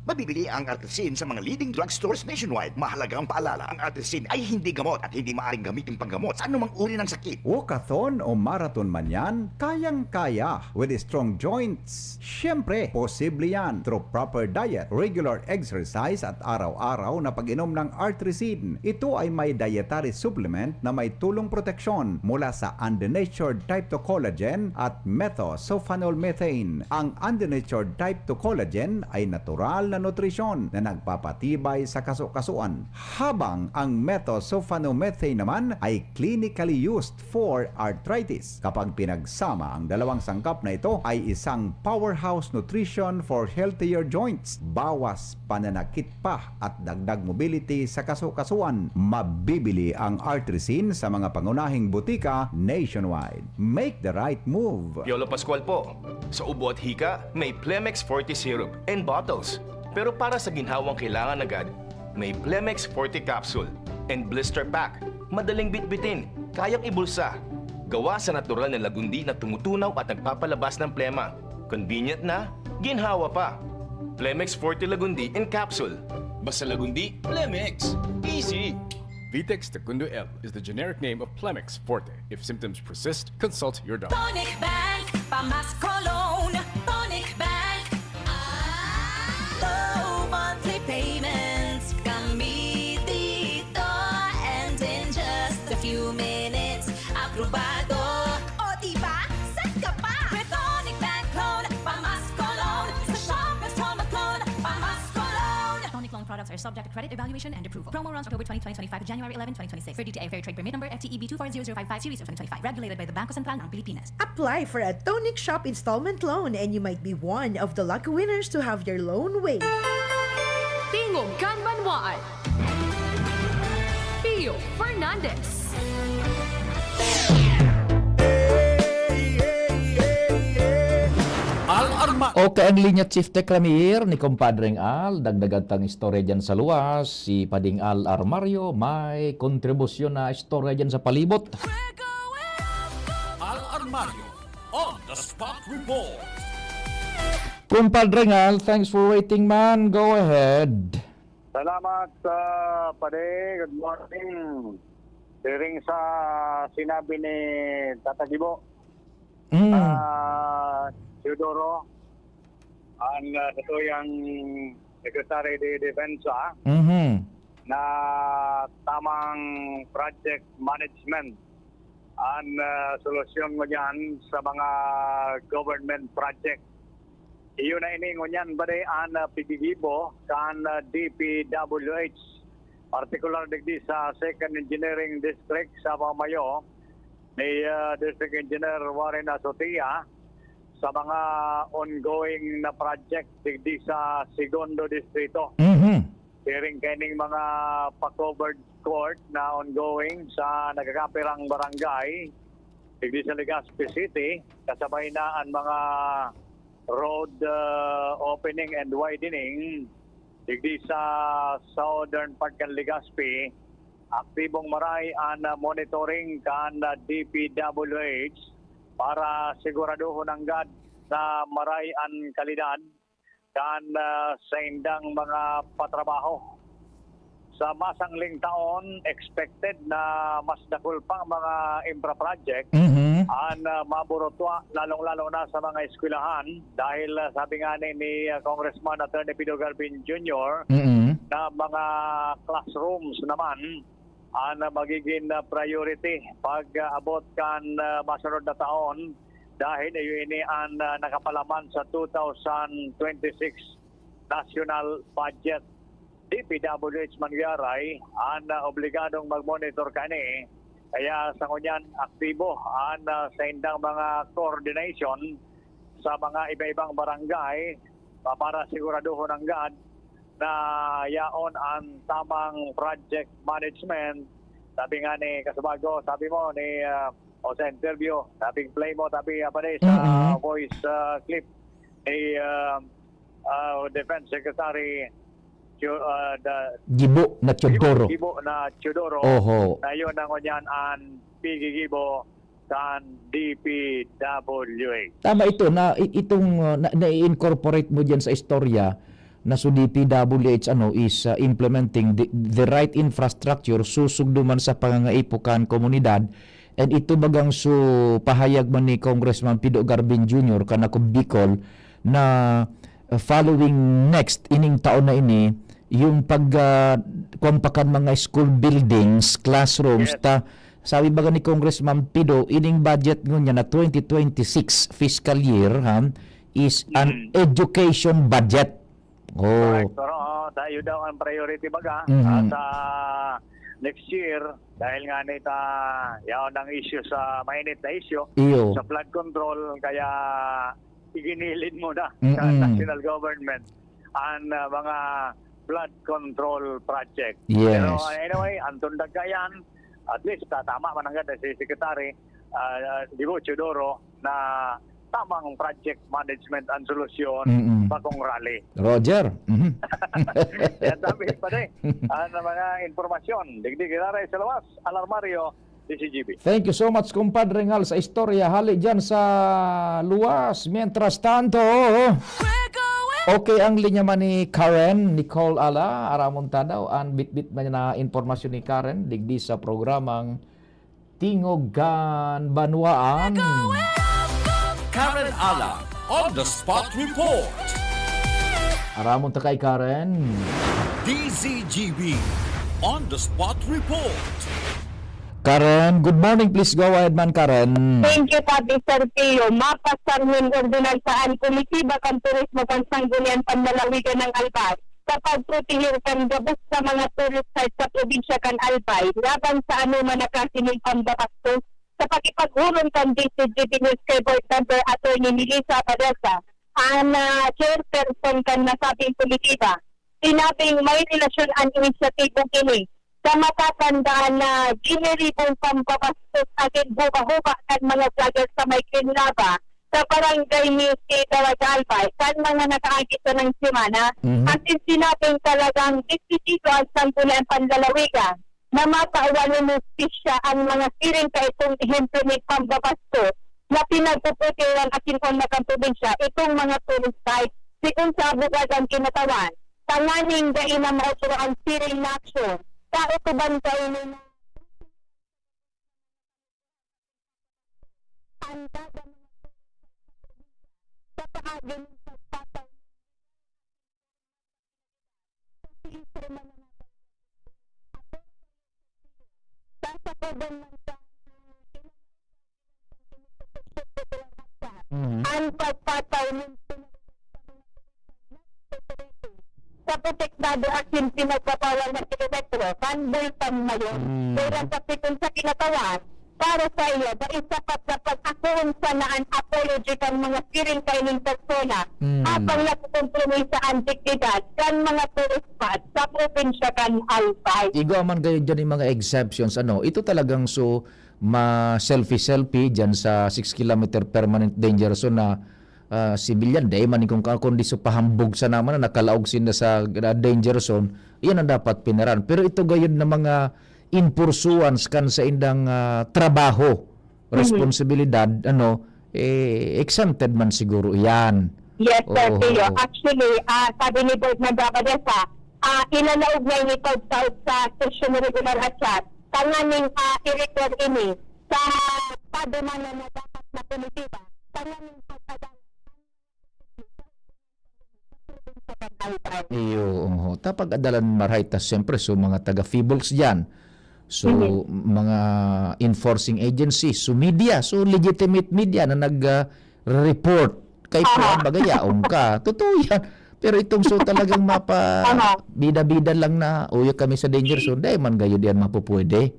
Mabibili ang Artesin sa mga leading drugstores nationwide. Mahalagang paalala, ang Artesin ay hindi gamot at hindi maaaring gamitin panggamot sa anumang uri ng sakit. Walkathon o marathon man yan, kayang-kaya with strong joints. Siyempre, posible yan through proper diet, regular exercise at araw-araw na pag-inom ng Artesin. Ito ay may dietary supplement na may tulong proteksyon mula sa undenatured type 2 collagen at methylsulfonylmethane. Ang undenatured type 2 collagen ay natural na nutrisyon na nagpapatibay sa kaso-kasuan, habang ang methylsulfonylmethane naman ay clinically used for arthritis. Kapag pinagsama ang dalawang sangkap na ito ay isang powerhouse nutrition for healthier joints, bawas pananakit pa at dagdag mobility sa kaso-kasuan. Mabibili ang Artesin sa mga pangunahing butika nationwide. Make the right move. Yolo Pascual po. Sa ubo at hika, may Plemex Forte syrup and bottles. Pero para sa ginhawang kailangan agad, may Plemex Forte capsule and blister pack. Madaling bitbitin, kayang ibulsa. Gawa sa natural na lagundi na tumutunaw at nagpapalabas ng plema. Convenient na, ginhawa pa. Plemex Forte Lagundi in capsule. Basta Lagundi, Plemex. Easy! Vitex Tecundo L is the generic name of Plemex Forte. If symptoms persist, consult your doctor. Tonic Bank, Pamas Cologne, Tonic Bank. Low monthly payments, kami dito, and in just a few minutes, aprobado. O diba? Set ka pa! With Tonic Bank Loan, Pamas Cologne, sa Shoppers Tonic Loan, Pamas Cologne. Tonic loan products are subject to credit evaluation and approval. Promo runs October 20, 2025 to January 11, 2026. For DTI Fair Trade Permit Number FTEB 240055 Series of 2025. Regulated by the Bangko Sentral ng Pilipinas. Apply for a Tonic Shop installment loan and you might be one of the lucky winners to have your loan waived. Tingog Kanbanwaan. Pio Fernandez. Okay, ang linya Chief Teclamir ni Compadreng Al, dagdagan tang istorya dyan sa luwas. Si Pading Al Armario, may kontribusyon na istorya dyan sa palibot. Al Armario on the spot report. Compadreng Al, thanks for waiting, man. Go ahead. Salamat, Pade. Good morning. Hearing sa sinabi ni Tata Gibo, Teodoro, ang datuyang Secretary de Defensa, na tamang project management ang solusyon mo dyan sa mga government project. Iyon na ini ngunyan bade ang PDGIBO kan DPWH, particular digdi sa 2nd Engineering District sa Pamayo ni District Engineer Warren Asotia sa mga ongoing na project digdi sa Segundo Distrito. Hearing kaning mga pa-covered court na ongoing sa nagkakapirang barangay digdi sa Legazpi City, kasabay na ang mga road opening and widening digdi sa southern part kan Legazpi. Aktibong maray ang monitoring kan DPWH para siguraduhon anggad na maray ang kalidad kan sa indang mga patrabaho. Sa masangling taon, expected na mas dakul pang mga infra project ang maburotwa, lalong-lalo na sa mga eskwelahan dahil sabi nga ni Congressman Attorney Pido Garbin Jr. na mga classrooms naman ang magiging priority pag abot kan masunod na taon dahil ini ang nakapalaman sa 2026 national budget. DPWH Mangyaray ang obligadong mag-monitor kani, kaya sa ngunyan aktibo ang sa indang mga coordination sa mga iba-ibang barangay para siguraduhon anggad na yaon ang tamang project management. Sabi nga ni Kasubago, sabi mo ni o sa interview, sabi play mo, sabi pa rin sa voice clip ni Defense Secretary Gibo na Teodoro. Gibo na Teodoro. Na yun ang kunyan ang PGGibo kan DPWH. Tama ito na itong na-incorporate mo diyan sa istorya na so DPWH is implementing the right infrastructure susugduman sa pangangaipukan komunidad. And ito bagang so pahayag man ni Congressman Pido Garbin Jr. kanako Bicol na following next ining taon na ini yung kumpakan mga school buildings, classrooms sabi baga ni Congressman Pido ining budget ngunya na 2026 fiscal year is an education budget. Correct. Pero tayo daw ang priority baga sa next year dahil nga nita yaon ang issue sa mainit na issue sa flood control kaya iginilid mo na sa national government ang mga flood control project. Yes. Pero anyway, antong dagkayan at least tama man ang si Secretary Dibo Chodoro na tamang project management and solution bakong rally. Roger. Yan dami pa din. Ang mga informasyon. Digdig ilaray sa lawas. Alarmario, DCGB. Thank you so much, compadre Ngal, sa istorya. Hali dyan sa luwas. Mientras tanto, okay ang linya man ni Karen, Nicole Ala, aramon tadaw, ang bit-bit man na informasyon ni Karen, digdi sa programang Tingogan Banwaan. Karen Ala on the spot report. Aramon ta kay Karen. DZGB on the spot report. Karen, good morning. Please go ahead man, Karen. Thank you, Tabi Sir Pio. Mapasarmin ordinal saan kumitiba kan turismo kan sanggunian panlalawigan ng Albay sa pagprotehir kan gabos sa mga tourist sites sa probinsya kan Albay laban sa anuman nakasining pambabastos sa pakipaghulong kan DCGB News kay Board Member Attorney Melissa Padesa, ang chairperson kan nasabing komitiba. Sinabing may relasyon ang inisyatibong kini sa matatandaan na giniribong pambabastos agad buka-huka kan mga vlogger sa may Kinlaba sa barangay News kay Albay kan mga nakaagisa ng simana. At sinabing talagang disisito ang sanggulan panlalawigan na mapaawalan ng spisya ang mga siring ka itong ehemplo ni pambabastos na pinagpuputiran at inkong probinsya itong mga tourist sites sikong sa abogad ang kinatawan. Tanganing gain na mauturo ang siring na aksyon sa utuban kayo ng sa paagin ng pagpapay ang pagpataw ng sa protektado at yung pinagpapawal na kilometro kanbol pamayon pero sa pitong sa kinatawan para sa iyo dahil sapat na pag-akong sanaan apology kan mga siring kaining persona habang nakukompromis sa antiktidad kan mga tourist spot sa probinsya kan Albay. Igo man kayo dyan yung mga exceptions. Ito talagang so ma-selfie dyan sa 6 km permanent danger zone na civilian day man kung kundi so pahambog sa naman na nakalaog sila sa danger zone, yan ang dapat pinaran. Pero ito gayon na mga in pursuance kan sa indang trabaho, responsibilidad, exempted man siguro yan. Yes, sir, Tio. Actually, sabi ni Board Member Padesa, ilalaog na ito sa session regular at chat. Tanganing i-record ini sa padumanan na dapat na komitiba. Tanganing pagpadala. Iyo, tapag adalan maray ta siyempre so mga taga-Feebles dyan. So mga enforcing agencies, so media, so legitimate media na nag-report kay bagayaong ka. Totoo yan. Pero itong so talagang bida-bida lang na uyo kami sa danger zone, dahil man gayo diyan mapupwede.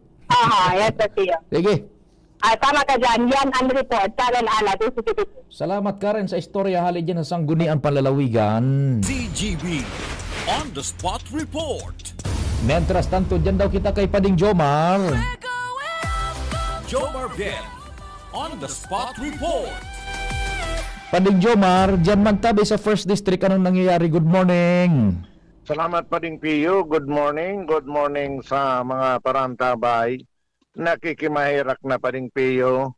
Yes, Tio. Sige. Tama ka dyan. Yan ang report. Karen Ala. Salamat Karen sa istorya hali dyan sa sanggunian panlalawigan. DGB on the spot report. Mientras tanto, dyan daw kita kay Pading Jomar. Jomar Ben on the spot report. Pading Jomar, dyan man tabi sa First District, anong nangyayari? Good morning. Salamat Pading Pio. Good morning. Good morning sa mga parantabay. Nakikimahirak na Pading Pio.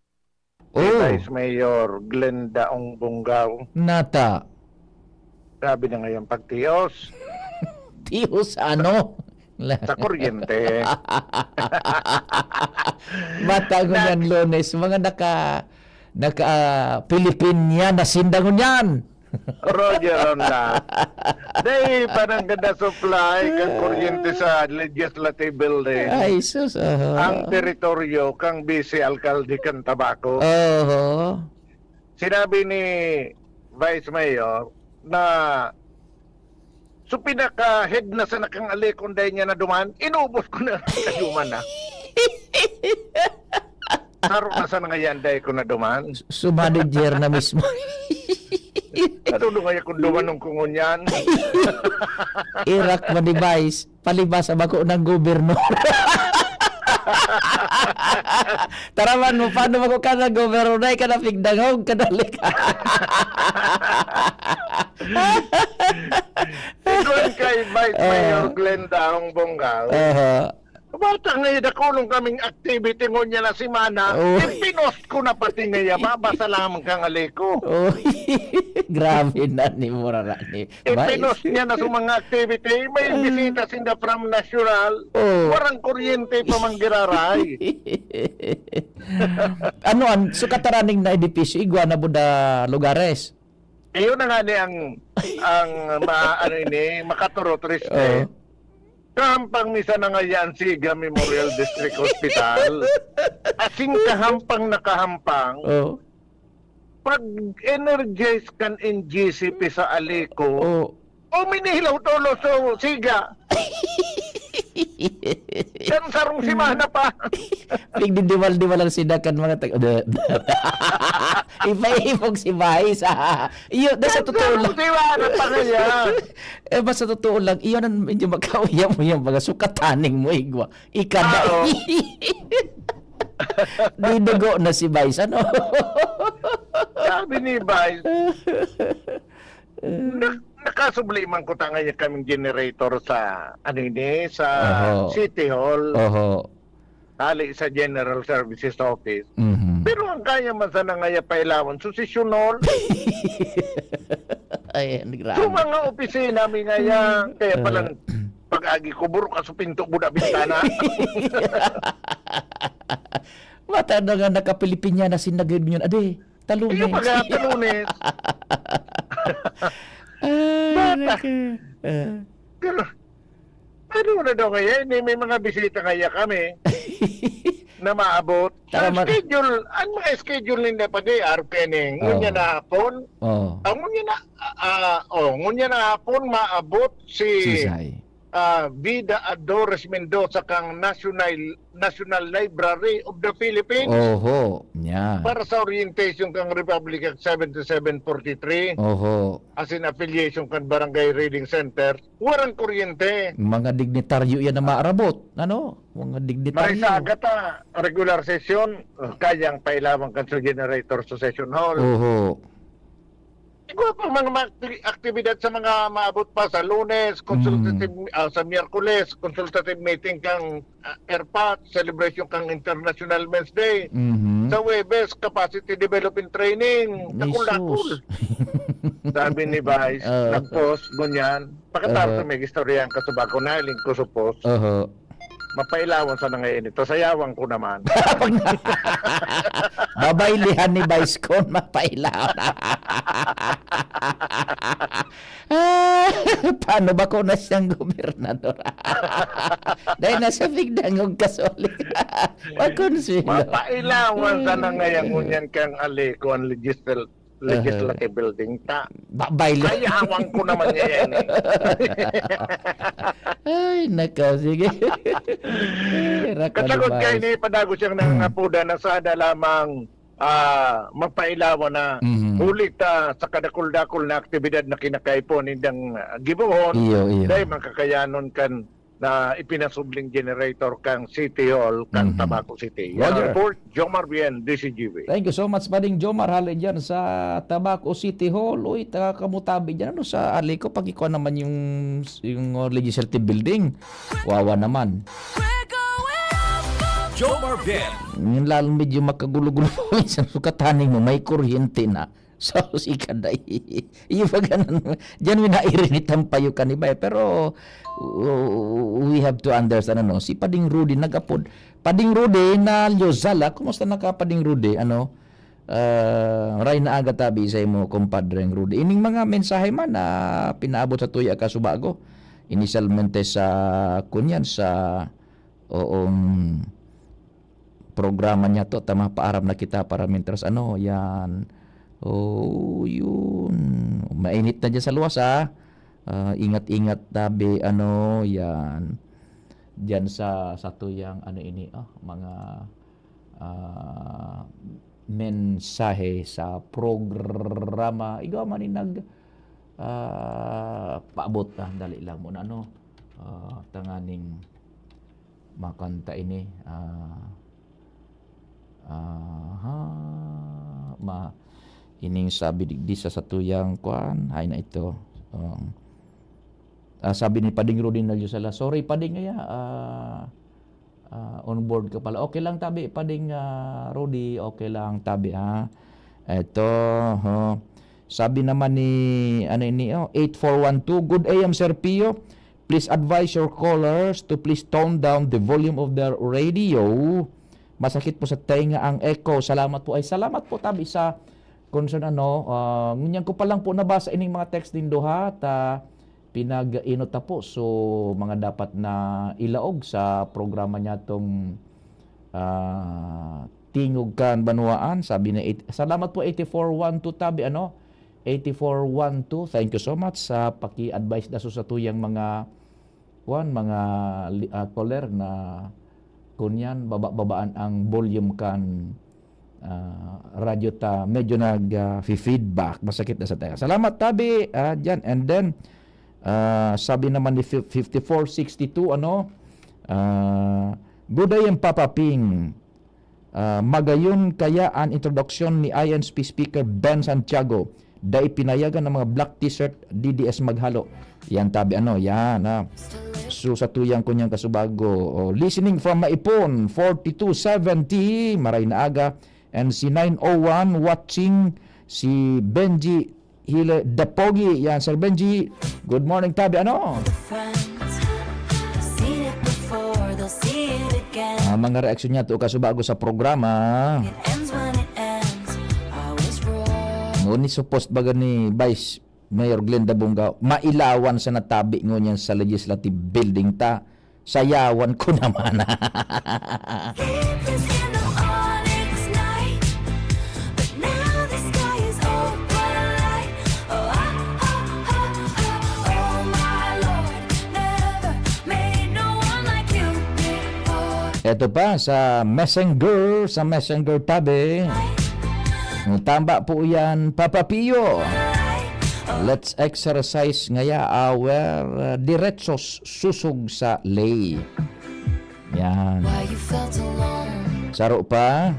Vice Mayor Glenda Ongbungaw. Nata. Sabi na ngayon, pagtiyos Tiyos ano? sa kuryente. Matangon yan, Lunes. Mga naka Pilipinya na sindangon yan. Roger on that. Dahil parang ganda supply kang kuryente sa legislative building. Ay, sus. Ang teritoryo kang vice alcalde kang tabako. Sinabi ni Vice Mayor na so pinaka-head na sa nakang alikonday niya na duman, inubos ko na kaduman na. Saro na sa nangayanday ko na duman. So manager na mismo. Ano nga kung duman ng kungunyan? Irak manibais, palibas sa bako ng gobyerno. Taraman mo, paano mo ka na gobyerno na ka na pigdangog, kadali ka. Doon kay Vice Mayor Glenda ang Bonggal. Bata ngayon nakulong kaming activity ngunya na si Mana. Pinost ko na pati ngayon. Mabasa lamang kang aliko. Grabe na ni Murara ni Pinost niya na sa mga activity. May bisita sinda from national. Warang kuryente pa manggiraray. Ano so kataraning na edipisyo igwa na buda lugares. Iyon na nga ni ang makaturo turiste. Kahampang misa na nga yan Siga Memorial District Hospital. Asing kahampang na kahampang. Pag energize kan in GCP sa Aliko, minihilaw tolo so Siga. Yan sarong si Mana pa. Pigdidiwal-diwal sidakan mga ipaipog si Vice. Iyo, sa totoo lang. Basta totoo lang, iyo na medyo magkauya mo yung mga sukataning mo, igwa. Ikada. Didugo na si Vice, ano? Sabi ni Vice, nakasubliman ko ta ngayon kaming generator sa sa City Hall. Hali sa General Services Office. Pero ang kaya man sana ngaya pailawan susisyonol. Ay, grabe. So mga opisina mi ngaya kaya palang pag-agi kubur ka sa pinto buda bintana. Mata na nga naka-Pilipinya na sinagid yun. Ade, talunes. Iyo pag talunes. Pero na daw kaya, may mga bisita kaya kami na maabot. Sa schedule, ang mga schedule nila pa di, Arkening, ngunya na hapon. Ngunya na hapon maabot si Vida Adores Mendoza kang National Library of the Philippines. Nya. Para sa orientation kang Republic Act 7743. As in affiliation kang Barangay Reading Center. Warang kuryente. Mga dignitaryo yan na maarabot. Ano? Mga dignitaryo. May sagata, regular session, kayang pailawan kan sa generator sa session hall. Siguro pa mga aktibidad sa mga maabot pa sa Lunes, consultative sa Miyerkules, consultative meeting kang ERPAT, celebration kang International Men's Day. Sa Webes, capacity development training. Nakul-nakul. Sabi ni Vice, nag-post, ganyan. Pagkatapos may istorya ang kasubako na, link ko sa post. Mapailawan sa nangayon ito. Sayawang ko naman. Babaylihan ni Vice Con, mapailawan. Paano ba ko na siyang gobernador? Dahil nasa bigdangog kasoli. Mapailawan sa nangayon ngunyan kang aliko ang legislative building ta. Sayawang ko naman yan eh. Ay, naka, sige. Kasagot kayo ni Padago siyang nangapuda na sada lamang magpailawan na ulit sa kadakul-dakul na aktibidad na kinakaipon nindang gibuhon dahil makakayanon kan na ipinasubling generator kang City Hall kang Tabaco City. Yan ang report, Jomar Bien, DCGV. Thank you so much, Bading Jomar. Halin dyan sa Tabaco City Hall. Uy, kamutabi dyan. Ano sa Aliko, pag-ikuha naman yung legislative building. Wawa naman. Jomar Bien. Yung lalong medyo makagulo-gulo sa sukataning mo, may kuryente na. So, si Kaday. Yung ganun. Diyan minairinit ang payo kanibay. Pero, we have to understand, si Pading Rudy nagapod. Pading Rudy na Lyozala. Kumusta na ka, Pading Rudy? Ray na aga tabi sa mo, kumpadreng Rudy. Ining mga mensahe man na pinaabot sa tuya ka subago. Inisyalmente sa kunyan, sa programa niya to. Tama, paaram na kita para mintras yan. Yun. Mainit na dyan sa luwas, ingat-ingat tabi, yan. Dyan sa tuyang, mga mensahe sa programa. Ikaw man paabot, dali lang muna, tanganing makanta ini. Ining sabi di sa tuyang kuan ay na ito sabi ni Pading Rudy Nalyosala, sorry Pading on board ka pala, okay lang tabi Pading Rudy, okay lang tabi ito sabi naman ni 8412, good AM Sir Pio, please advise your callers to please tone down the volume of their radio, masakit po sa tenga ang echo. Salamat po tabi sa concern ngunyan ko pa lang po nabasa ining mga text din duha ta pinag-inota po so mga dapat na ilaog sa programa niya tong Tingog Kan Banwaan. Sabi na salamat po 8412 tabi 8412, thank you so much sa paki-advise daso sa tuyang mga caller na kunyan babaan ang volume kan radyo ta medyo nag-feedback, masakit na sa tayo. Salamat tabi dyan. And then sabi naman ni 5462 good day ang Papa Ping, magayon kaya ang introduction ni INSP Speaker Ben Santiago dai pinayagan ng mga black t-shirt DDS maghalo yan tabi so sa tuyang kunyang kasubago listening from Maipon 4270 maray na aga. And si 901 watching si Benji Hile Dapogi. Yan, Sir Benji. Good morning, tabi. Mga reaksyon niya to kasubago sa programa. Ngunit suppost baga ni Vice Mayor Glenda Bunga mailawan sa natabi ngunyan sa legislative building ta. Sayawan ko naman. Ito pa sa Messenger tabi. Tamba po yan, Papa Pio. Let's exercise ngaya our diretsos susog sa lay. Yan. Saro pa.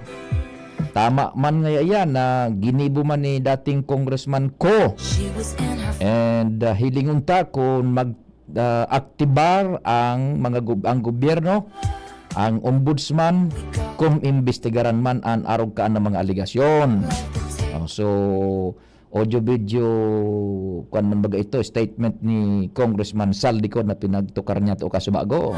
Tama man ngaya yan na ginibo man ni dating congressman ko. And hilingon ta kung mag-aktibar ang ang gobyerno, ang ombudsman kung imbestigaran man ang arog kaan ng mga aligasyon. So audio video kuan man baga ito statement ni Congressman Saldico na pinagtukar niya to kasubago.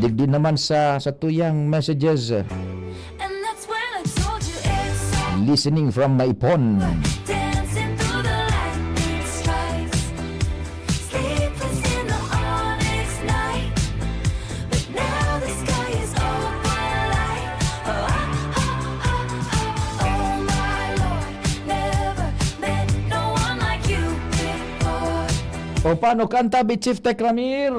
Digdi naman sa tuyang messages. Listening from Maipon. O paano kanta bi Chief Tech Ramir?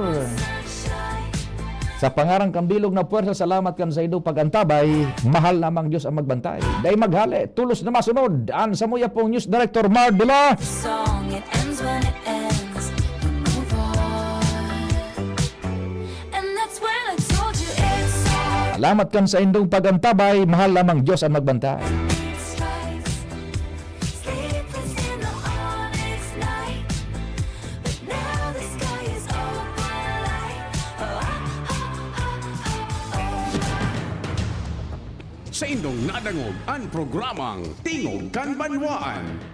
Sa pangarang kambilog na puwersa, salamat kan sa ido pagantabay. Mahal namang Diyos ang magbantay. Day maghali, tulos na masunod. Ang samuya pong News Director Mark Dela. Salamat kan sa indong pagantabay. Mahal namang Diyos ang magbantay. sa indong nadangog ang programang Tingog kan Banwaan.